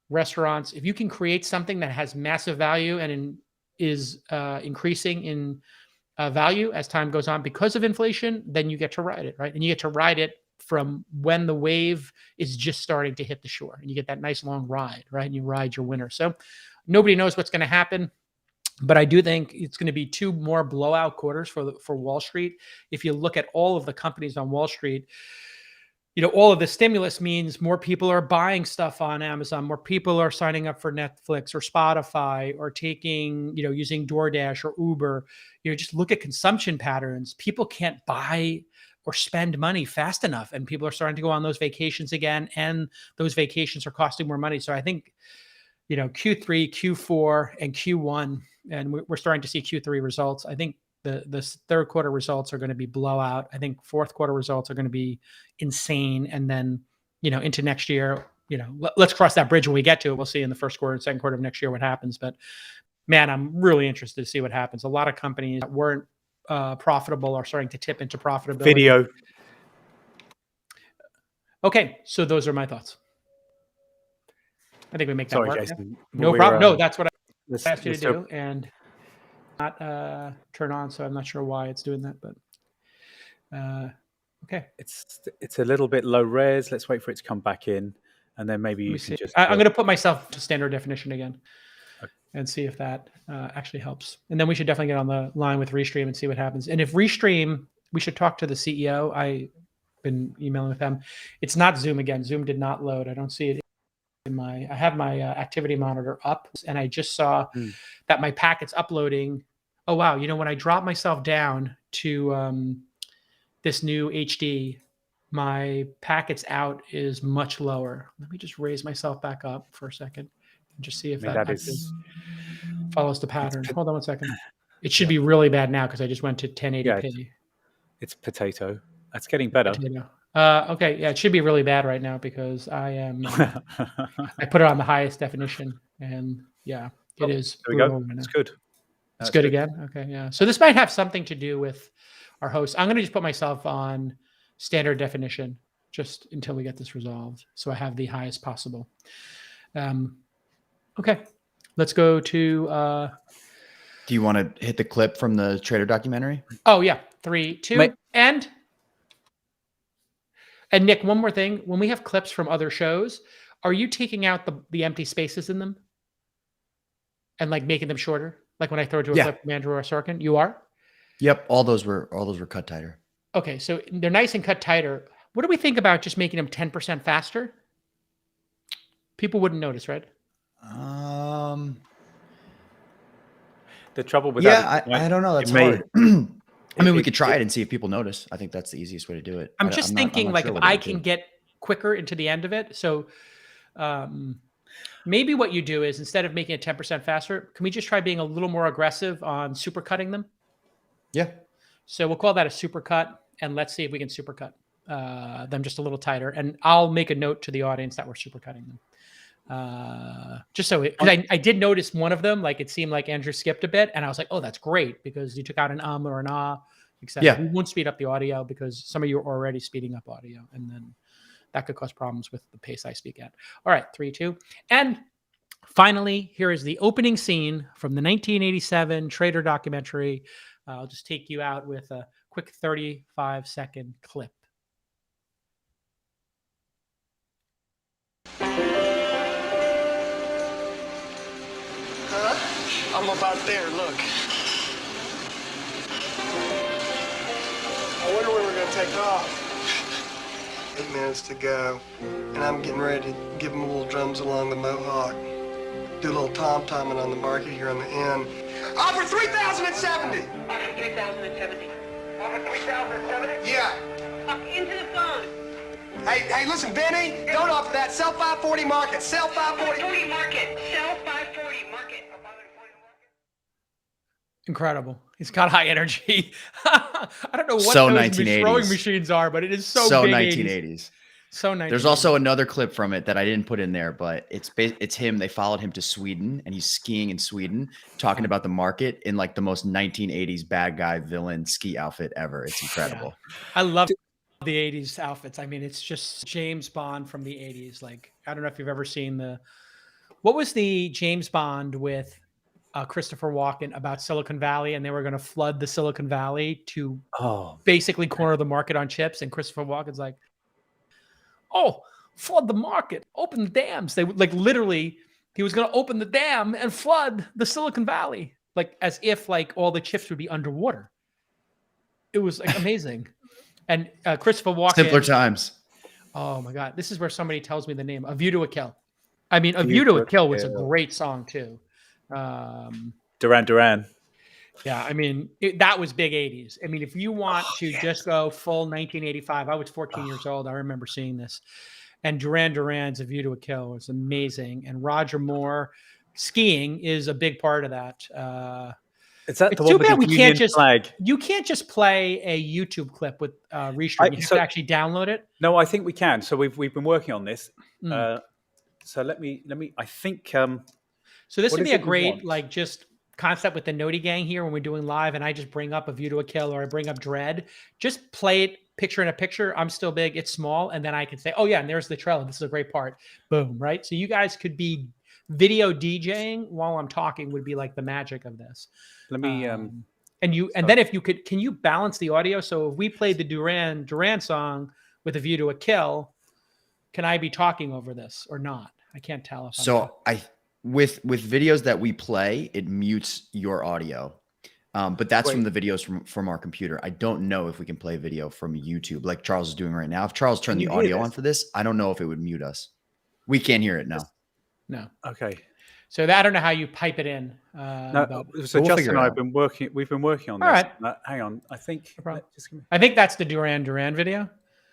restaurants. If you can create something that has massive value and is increasing in value as time goes on because of inflation, then you get to ride it, right? And you get to ride it from when the wave is just starting to hit the shore, and you get that nice long ride, right? And you ride your winner. So nobody knows what's going to happen, but I do think it's going to be two more blowout quarters for Wall Street. If you look at all of the companies on Wall Street, all of the stimulus means more people are buying stuff on Amazon, more people are signing up for Netflix or Spotify or taking, using DoorDash or Uber. Just look at consumption patterns. People can't buy or spend money fast enough, and people are starting to go on those vacations again, and those vacations are costing more money. So I think, Q3, Q4, and Q1, and we're starting to see Q3 results. I think the third quarter results are going to be blowout. I think fourth quarter results are going to be insane. And then, into next year, let's cross that bridge when we get to it. We'll see in the first quarter and second quarter of next year what happens. But man, I'm really interested to see what happens. A lot of companies that weren't profitable are starting to tip into profitability. Video. Okay. So those are my thoughts. I think we make that work. Jason. No problem. No, that's what I asked you to do. And not turn on, so I'm not sure why it's doing that, but okay. It's a little bit low res. Let's wait for it to come back in, and then maybe you can just. I'm going to put myself to standard definition again, and see if that actually helps. And then we should definitely get on the line with Restream and see what happens. And if Restream, we should talk to the CEO. I've been emailing with them. It's not Zoom again. Zoom did not load. I don't see it. I have my activity monitor up, and I just saw that my packet's uploading. Oh, wow. When I drop myself down to this new HD, my packets out is much lower. Let me just raise myself back up for a second and just see if that follows the pattern. Hold on one second. It should be really bad now because I just went to 1080p. Yeah, it's potato. That's getting better. Okay. Yeah, it should be really bad right now because I am. I put it on the highest definition, and Yeah, it is. There we go. It's good. It's good again. Okay, yeah. So this might have something to do with our host. I'm going to just put myself on standard definition just until we get this resolved, so I have the highest possible. Okay, let's go to. Do you want to hit the clip from the Trader documentary? Oh yeah, 3, 2, and Nick, one more thing. When we have clips from other shows, are you taking out the empty spaces in them and like making them shorter? Like when I throw to a clip from Andrew or Sorkin, you are? Yep, all those were cut tighter. Okay, so they're nice and cut tighter. What do we think about just making them 10% faster? People wouldn't notice, right? The trouble with that, I don't know. That's hard. I mean, we could try it and see if people notice. I think that's the easiest way to do it. I'm just thinking, like, if I can get quicker into the end of it. So maybe what you do is, instead of making it 10% faster, can we just try being a little more aggressive on supercutting them? Yeah. So we'll call that a supercut, and let's see if we can supercut them just a little tighter. And I'll make a note to the audience that we're supercutting them. Just so, because I did notice one of them, like it seemed like Andrew skipped a bit, and I was like, oh, that's great, because you took out an or an etc. Yeah. We won't speed up the audio because some of you are already speeding up audio, and then that could cause problems with the pace I speak at. All right, 3, 2. And finally, here is the opening scene from the 1987 Trader documentary. I'll just take you out with a quick 35-second clip. I'm about there, look. I wonder when we're gonna take off. 8 minutes to go, and I'm getting ready to give them a little drums along the Mohawk. Do a little tom-tomming on the market here on the end. Offer 3,070! Offer 3,070. Offer 3,070? Yeah. Up into the phone. Hey, listen, Benny, don't offer that. Sell 540 market. Sell 540. 540 market. Sell 540 market. Incredible. He's got high energy. I don't know what so those 1980s. throwing machines are, but it is so big 1980s. So 1980s. There's also another clip from it that I didn't put in there, but it's him. They followed him to Sweden, and he's skiing in Sweden, talking about the market in like the most 1980s bad guy villain ski outfit ever. It's incredible. Yeah. I love the 80s outfits. I mean, it's just James Bond from the 80s. Like, I don't know if you've ever seen what was the James Bond with Christopher Walken about Silicon Valley, and they were going to flood the Silicon Valley to basically corner the market on chips. And Christopher Walken's like, oh, flood the market, open the dams. They like literally, he was going to open the dam and flood the Silicon Valley, like as if like all the chips would be underwater. It was like amazing. And Christopher Walken. Simpler times. Oh my God. This is where somebody tells me the name. A View to a Kill. I mean, A View to a Kill was a great song too. Duran Duran. Yeah, I mean, that was big 80s. I mean, if you want to just go full 1985, I was 14 years old. I remember seeing this. And Duran Duran's A View to a Kill was amazing. And Roger Moore skiing is a big part of that. Is that it's the one with the Union flag? You can't just play a YouTube clip with Restream. You have to actually download it. No, I think we can. So we've been working on this. So let me. I think. So this would be a great like just concept with the Noti Gang here when we're doing live, and I just bring up A View to a Kill or I bring up Dread. Just play it picture in a picture. I'm still big, it's small, and then I can say, oh yeah, and there's the trailer. This is a great part. Boom, right? So you guys could be video DJing while I'm talking would be like the magic of this. Let me and then if you could, can you balance the audio? So if we played the Duran song with A View to a Kill, can I be talking over this or not? I can't tell if with videos that we play, it mutes your audio. But that's from the videos from our computer. I don't know if we can play video from YouTube like Charles is doing right now. If Charles turned the audio on for this, I don't know if it would mute us. We can't hear it now. No. Okay. So I don't know how you pipe it in. No, so Justin and I have been working. We've been working on this. All right. Hang on. I think. I think that's the Duran Duran video.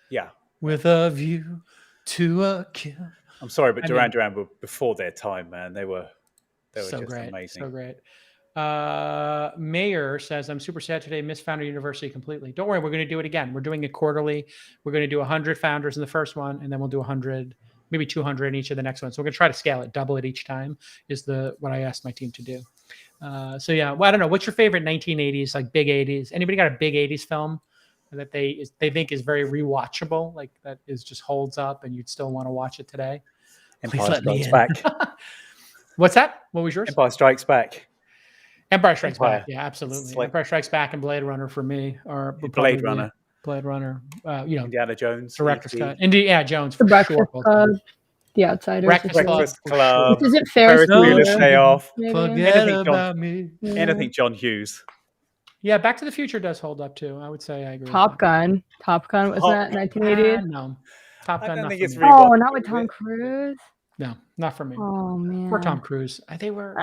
Yeah. With a view to a kill. I'm sorry, but Duran Duran were before their time, man. They were so just great, amazing. so great. Mayor says, I'm super sad today. Missed Founder University completely. Don't worry, we're going to do it again. We're doing it quarterly. We're going to do 100 founders in the first one, and then we'll do 100 maybe 200 in each of the next ones. So we're going to try to scale it, double it each time is what I asked my team to do. So yeah, well, I don't know. What's your favorite 1980s, like big 80s? Anybody got a big 80s film that they think is very rewatchable, like that is just holds up and you'd still want to watch it today? Empire Strikes Back. What's that? What was yours? Empire Strikes Back. Empire Strikes Back. Yeah, absolutely. Like, Empire Strikes Back and Blade Runner for me, or Blade Runner. Indiana Jones, director's cut. Indiana Jones for Breakfast Club, The Outsiders. Breakfast Club. Is it Ferris Bueller's Day Off? Forget about me. Anything John Hughes. Yeah, Back to the Future does hold up too. I would say I agree. Top Gun. Top Gun was that 1988? No, Top Gun. I don't think it's Oh, not with Tom Cruise. No, not for me. Oh man. Poor Tom Cruise. They were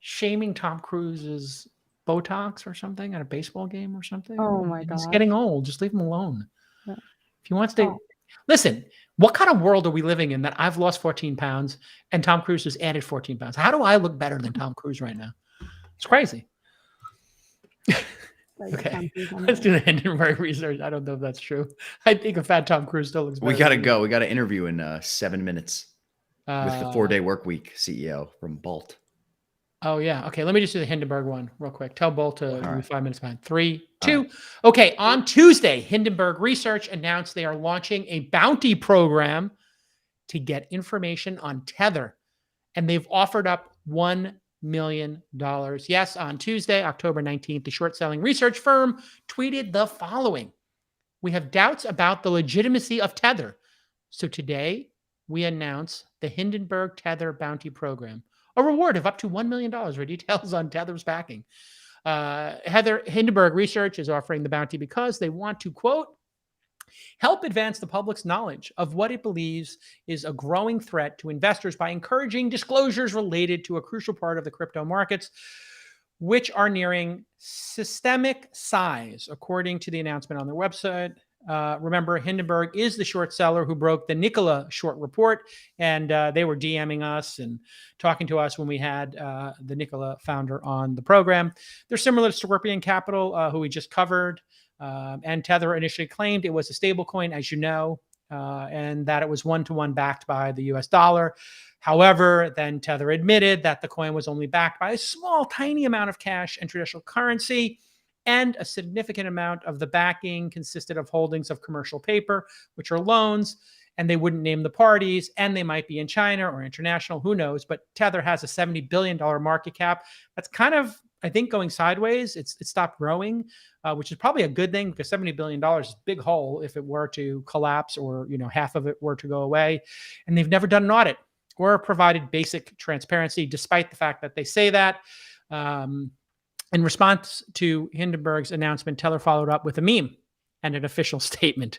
shaming Tom Cruise's Botox or something at a baseball game or something. Oh my god. He's getting old. Just leave him alone. Yeah. If he wants to listen, what kind of world are we living in that I've lost 14 pounds and Tom Cruise has added 14 pounds? How do I look better than Tom Cruise right now? It's crazy. Okay, let's do the Hindenburg research. I don't know if that's true. I think a fat Tom Cruise still looks better. We got to go. We got to interview in 7 minutes with the 4-day work week CEO from Bolt. Oh, yeah. Okay, let me just do the Hindenburg one real quick. Tell Bolt to be 5 minutes behind. 3, 2. Okay, on Tuesday, Hindenburg Research announced they are launching a bounty program to get information on Tether, and they've offered up $1 million. Yes, on Tuesday, October 19th, the short-selling research firm tweeted the following. We have doubts about the legitimacy of Tether. So today, we announce the Hindenburg Tether Bounty Program, a reward of up to $1 million for details on Tether's backing. Hindenburg Research is offering the bounty because they want to, quote, help advance the public's knowledge of what it believes is a growing threat to investors by encouraging disclosures related to a crucial part of the crypto markets, which are nearing systemic size, according to the announcement on their website. Remember, Hindenburg is the short seller who broke the Nikola short report, and they were DMing us and talking to us when we had the Nikola founder on the program. They're similar to Scorpion Capital, who we just covered. And Tether initially claimed it was a stable coin, as you know, and that it was one-to-one backed by the US dollar. However, then Tether admitted that the coin was only backed by a small, tiny amount of cash and traditional currency, and a significant amount of the backing consisted of holdings of commercial paper, which are loans, and they wouldn't name the parties, and they might be in China or international, who knows, but Tether has a $70 billion market cap. That's kind of, I think, going sideways. It stopped growing, which is probably a good thing because $70 billion is a big hole if it were to collapse or, half of it were to go away. And they've never done an audit or provided basic transparency, despite the fact that they say that. In response to Hindenburg's announcement, Tether followed up with a meme and an official statement.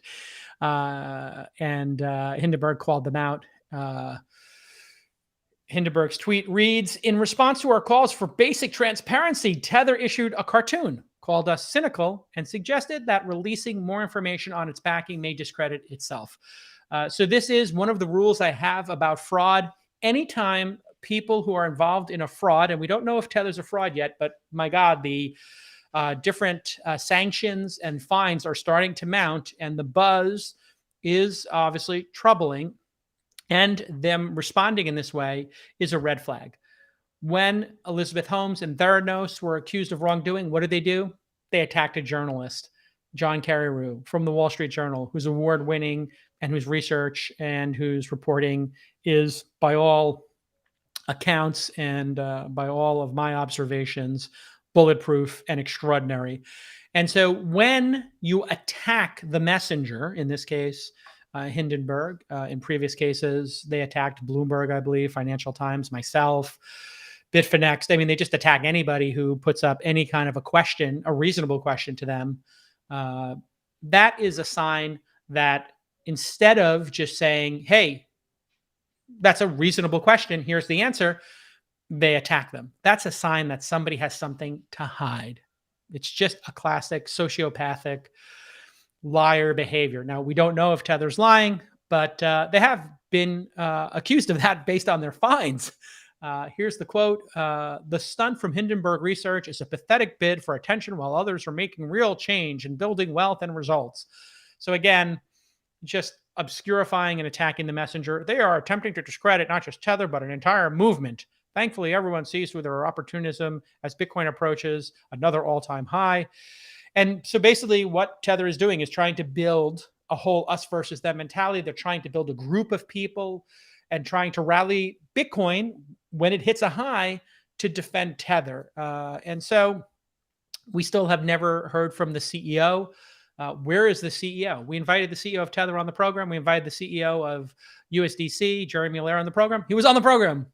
And Hindenburg called them out. Hindenburg's tweet reads, in response to our calls for basic transparency, Tether issued a cartoon, called us cynical, and suggested that releasing more information on its backing may discredit itself. So this is one of the rules I have about fraud. Anytime people who are involved in a fraud, and we don't know if Tether's a fraud yet, but my God, the different sanctions and fines are starting to mount, and the buzz is obviously troubling. And them responding in this way is a red flag. When Elizabeth Holmes and Theranos were accused of wrongdoing, what did they do? They attacked a journalist, John Carreyrou from the Wall Street Journal, who's award-winning and whose research and whose reporting is, by all accounts and by all of my observations, bulletproof and extraordinary. And so when you attack the messenger, in this case, Hindenburg, in previous cases, they attacked Bloomberg, I believe, Financial Times, myself, Bitfinex. I mean, they just attack anybody who puts up any kind of a question, a reasonable question to them. That is a sign that instead of just saying, hey, that's a reasonable question, here's the answer, they attack them. That's a sign that somebody has something to hide. It's just a classic sociopathic liar behavior. Now, we don't know if Tether's lying, but they have been accused of that based on their fines. Here's the quote. The stunt from Hindenburg Research is a pathetic bid for attention while others are making real change and building wealth and results. So again, just obscurifying and attacking the messenger. They are attempting to discredit not just Tether, but an entire movement. Thankfully, everyone sees through their opportunism as Bitcoin approaches another all-time high. And so basically what Tether is doing is trying to build a whole us versus them mentality. They're trying to build a group of people and trying to rally Bitcoin when it hits a high to defend Tether. And so we still have never heard from the CEO. Where is the CEO? We invited the CEO of Tether on the program. We invited the CEO of USDC, Jeremy Allaire, on the program. He was on the program,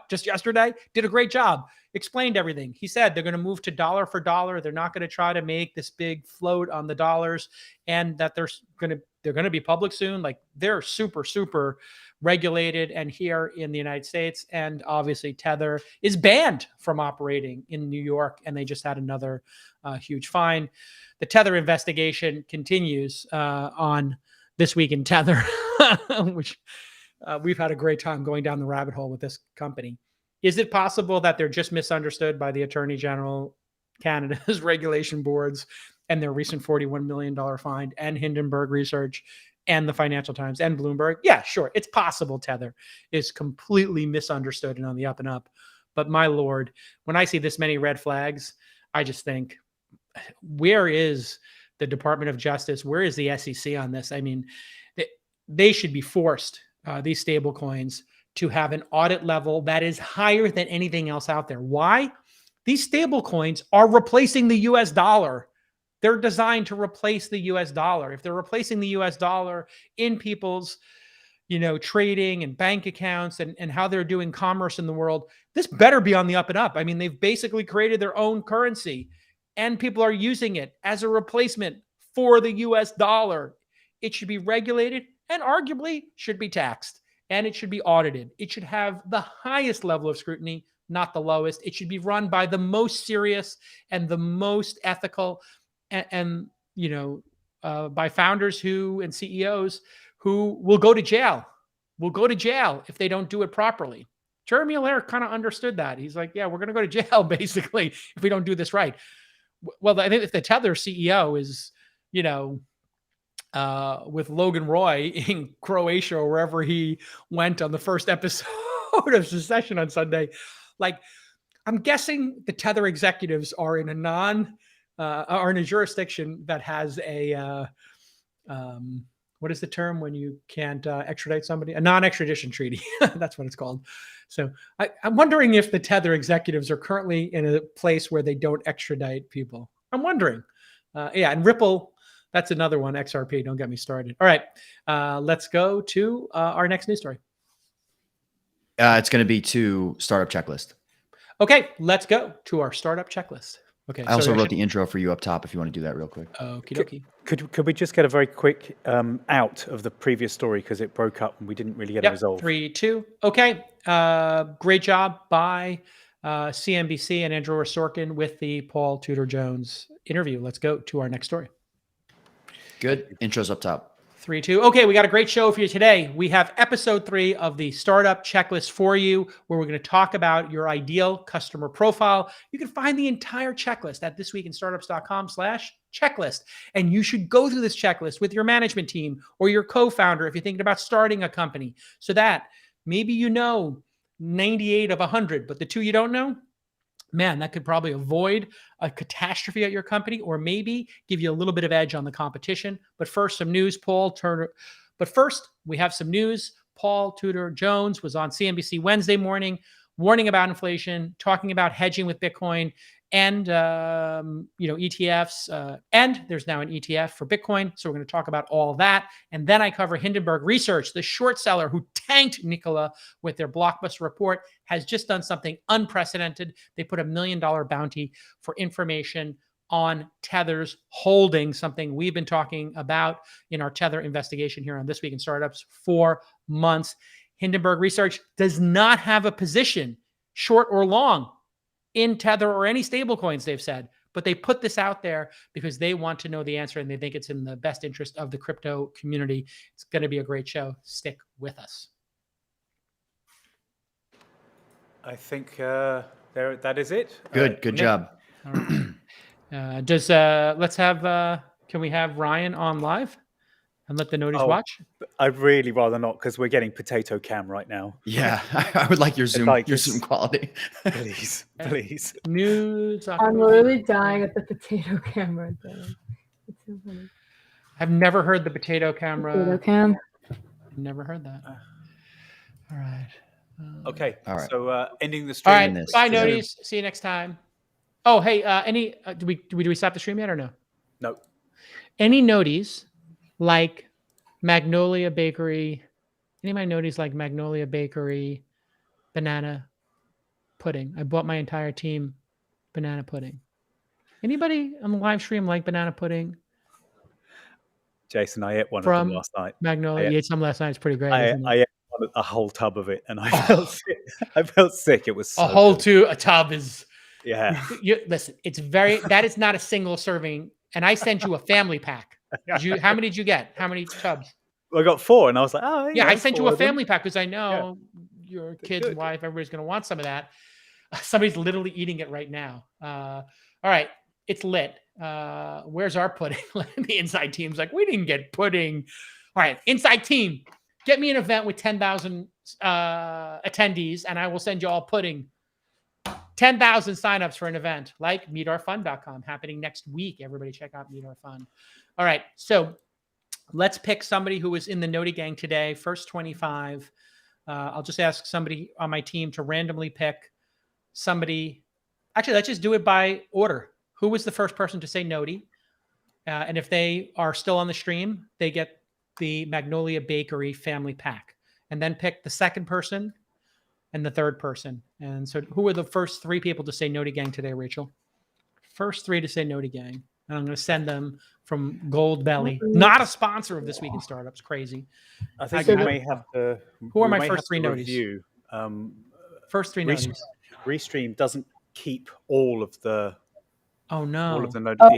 just yesterday? Did a great job. Explained everything. He said they're going to move to dollar for dollar. They're not going to try to make this big float on the dollars, and that they're going to be public soon. Like, they're super, super regulated and here in the United States. And obviously Tether is banned from operating in New York, and they just had another huge fine. The Tether investigation continues on This Week in Tether, which we've had a great time going down the rabbit hole with this company. Is it possible that they're just misunderstood by the Attorney General, Canada's regulation boards, and their recent $41 million fine, and Hindenburg Research, and the Financial Times, and Bloomberg? Yeah, sure. It's possible Tether is completely misunderstood and on the up and up. But my Lord, when I see this many red flags, I just think, where is the Department of Justice? Where is the SEC on this? I mean, they should be forced, these stable coins, to have an audit level that is higher than anything else out there. Why? These stable coins are replacing the US dollar. They're designed to replace the US dollar. If they're replacing the US dollar in people's, trading and bank accounts and how they're doing commerce in the world, this better be on the up and up. I mean, they've basically created their own currency, and people are using it as a replacement for the US dollar. It should be regulated and arguably should be taxed, and it should be audited. It should have the highest level of scrutiny, not the lowest. It should be run by the most serious and the most ethical and by founders and CEOs who will go to jail, if they don't do it properly. Jeremy Allaire kind of understood that. He's like, yeah, we're going to go to jail basically if we don't do this right. Well, I think if the Tether CEO is, with Logan Roy in Croatia or wherever he went on the first episode of Secession on Sunday, like, I'm guessing the Tether executives are in a jurisdiction that has a what is the term when you can't extradite somebody? A non-extradition treaty. That's what it's called. So I'm wondering if the Tether executives are currently in a place where they don't extradite people. I'm wondering. And Ripple, that's another one, XRP. Don't get me started. All right. Let's go to our next news story. It's going to be to startup checklist. Okay. Let's go to our startup checklist. Okay. I also wrote the intro for you up top if you want to do that real quick. Okie dokie. Could we just get a very quick out of the previous story because it broke up and we didn't really get a result? 3, 2. Okay. Great job by CNBC and Andrew Sorkin with the Paul Tudor Jones interview. Let's go to our next story. Good. Intros up top. 3, 2. Okay, we got a great show for you today. We have episode 3 of the startup checklist for you, where we're going to talk about your ideal customer profile. You can find the entire checklist at thisweekinstartups.com/checklist. And you should go through this checklist with your management team or your co-founder if you're thinking about starting a company, so that maybe 98 of 100, but the 2 you don't know, man, that could probably avoid a catastrophe at your company, or maybe give you a little bit of edge on the competition. But first, some news. Paul Tudor Jones was on CNBC Wednesday morning, warning about inflation, talking about hedging with Bitcoin and ETFs. And there's now an ETF for Bitcoin, so we're going to talk about all that. And then I cover Hindenburg Research, the short seller who tanked Nikola with their blockbuster report, has just done something unprecedented. They put $1 million bounty for information on Tether's holding, something we've been talking about in our Tether investigation here on This Week in Startups for months. Hindenburg Research does not have a position, short or long, in Tether or any stablecoins, they've said, but they put this out there because they want to know the answer and they think it's in the best interest of the crypto community. It's going to be a great show. Stick with us. I think that is it. Good job. All right. Can we have Ryan on live? and let the noties Oh, watch? I'd really rather not because we're getting potato cam right now. Yeah, I would like your Zoom like your it's- Zoom quality. Please, please. News. I'm literally dying at the potato camera thing. It's so funny. I've never heard the potato camera. Potato cam. Never heard that. All right. Okay. All right. So ending the All stream. right. this. Bye, Yeah. noties. See you next time. Oh, hey, do we stop the stream yet or no? No. Any noties like Magnolia Bakery? Any of my noties like Magnolia Bakery banana pudding? I bought my entire team banana pudding. Anybody on the live stream like banana pudding? Jason, I ate one of them From last night. Magnolia. You ate some last night. It's pretty great. I isn't it? ate a whole tub of it, and I felt sick. I felt sick. It was so a tub is. Yeah. Listen, it's very. That is not a single serving. And I sent you a family pack. How many did you get? How many tubs? I got 4, and I was like, oh, Yeah, I sent you 4 a of them. family pack because I know your kids and wife, everybody's going to want some of that. Somebody's literally eating it right now. All right, it's lit. Where's our pudding? The inside team's like, we didn't get pudding. All right, inside team, get me an event with 10,000 attendees, and I will send you all pudding. 10,000 signups for an event like meetourfun.com happening next week. Everybody check out Meet Our Fun. All right, so let's pick somebody who was in the Noti gang today. First 25. I'll just ask somebody on my team to randomly pick somebody. Actually, let's just do it by order. Who was the first person to say Noti? And if they are still on the stream, they get the Magnolia Bakery family pack. And then pick the second person and the third person. And so who were the first 3 people to say Noti gang today, Rachel? First 3 to say Noti gang. And I'm going to send them from Gold Belly. Not a sponsor of This Week in Startups. Crazy. I think I we got may it. have to. Who are we my may first have 3 to noties? review. First 3 noties. Restream doesn't keep all of the. Oh no. All of the noties. Oh,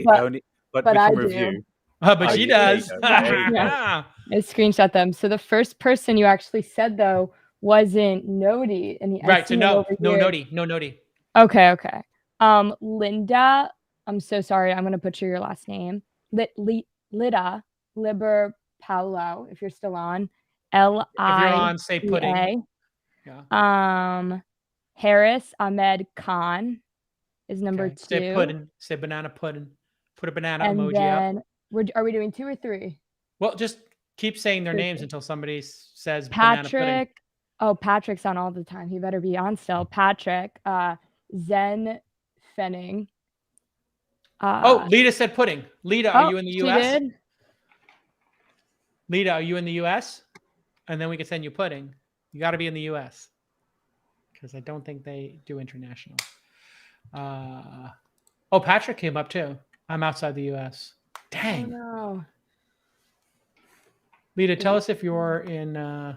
but but we I can do. review. But Oh, she there you does. go. There you go. I screenshot them. So the first person you actually said though wasn't Noti, and Right. So no here. Noti. Okay. Linda, I'm so sorry. I'm gonna butcher your last name. Lida Liber Paolo. If you're still on, L I. If you're on, say pudding. Yeah. Harris Ahmed Khan is number 2. Say pudding. Say banana pudding. Put a banana and emoji then up. Are we doing 2 or 3? Well, just keep saying their names 3. until somebody says banana pudding. Patrick. Oh, Patrick's on all the time. He better be on still. Patrick. Zen Fenning. Lita said pudding. Lita, are you in the U.S.? Did? Lita, are you in the U.S.? And then we can send you pudding. You got to be in the U.S. because I don't think they do international. Patrick came up too. I'm outside the U.S. Dang. Oh, no. Lita, tell us if you're in.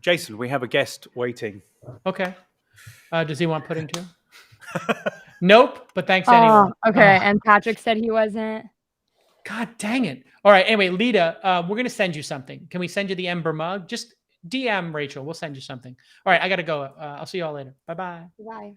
Jason, we have a guest waiting. Okay. Does he want pudding too? Nope. But thanks anyway. Okay. And Patrick said he wasn't. God dang it. All right. Anyway, Lita, we're going to send you something. Can we send you the Ember mug? Just DM Rachel. We'll send you something. All right. I got to go. I'll see you all later. Bye-bye. Bye.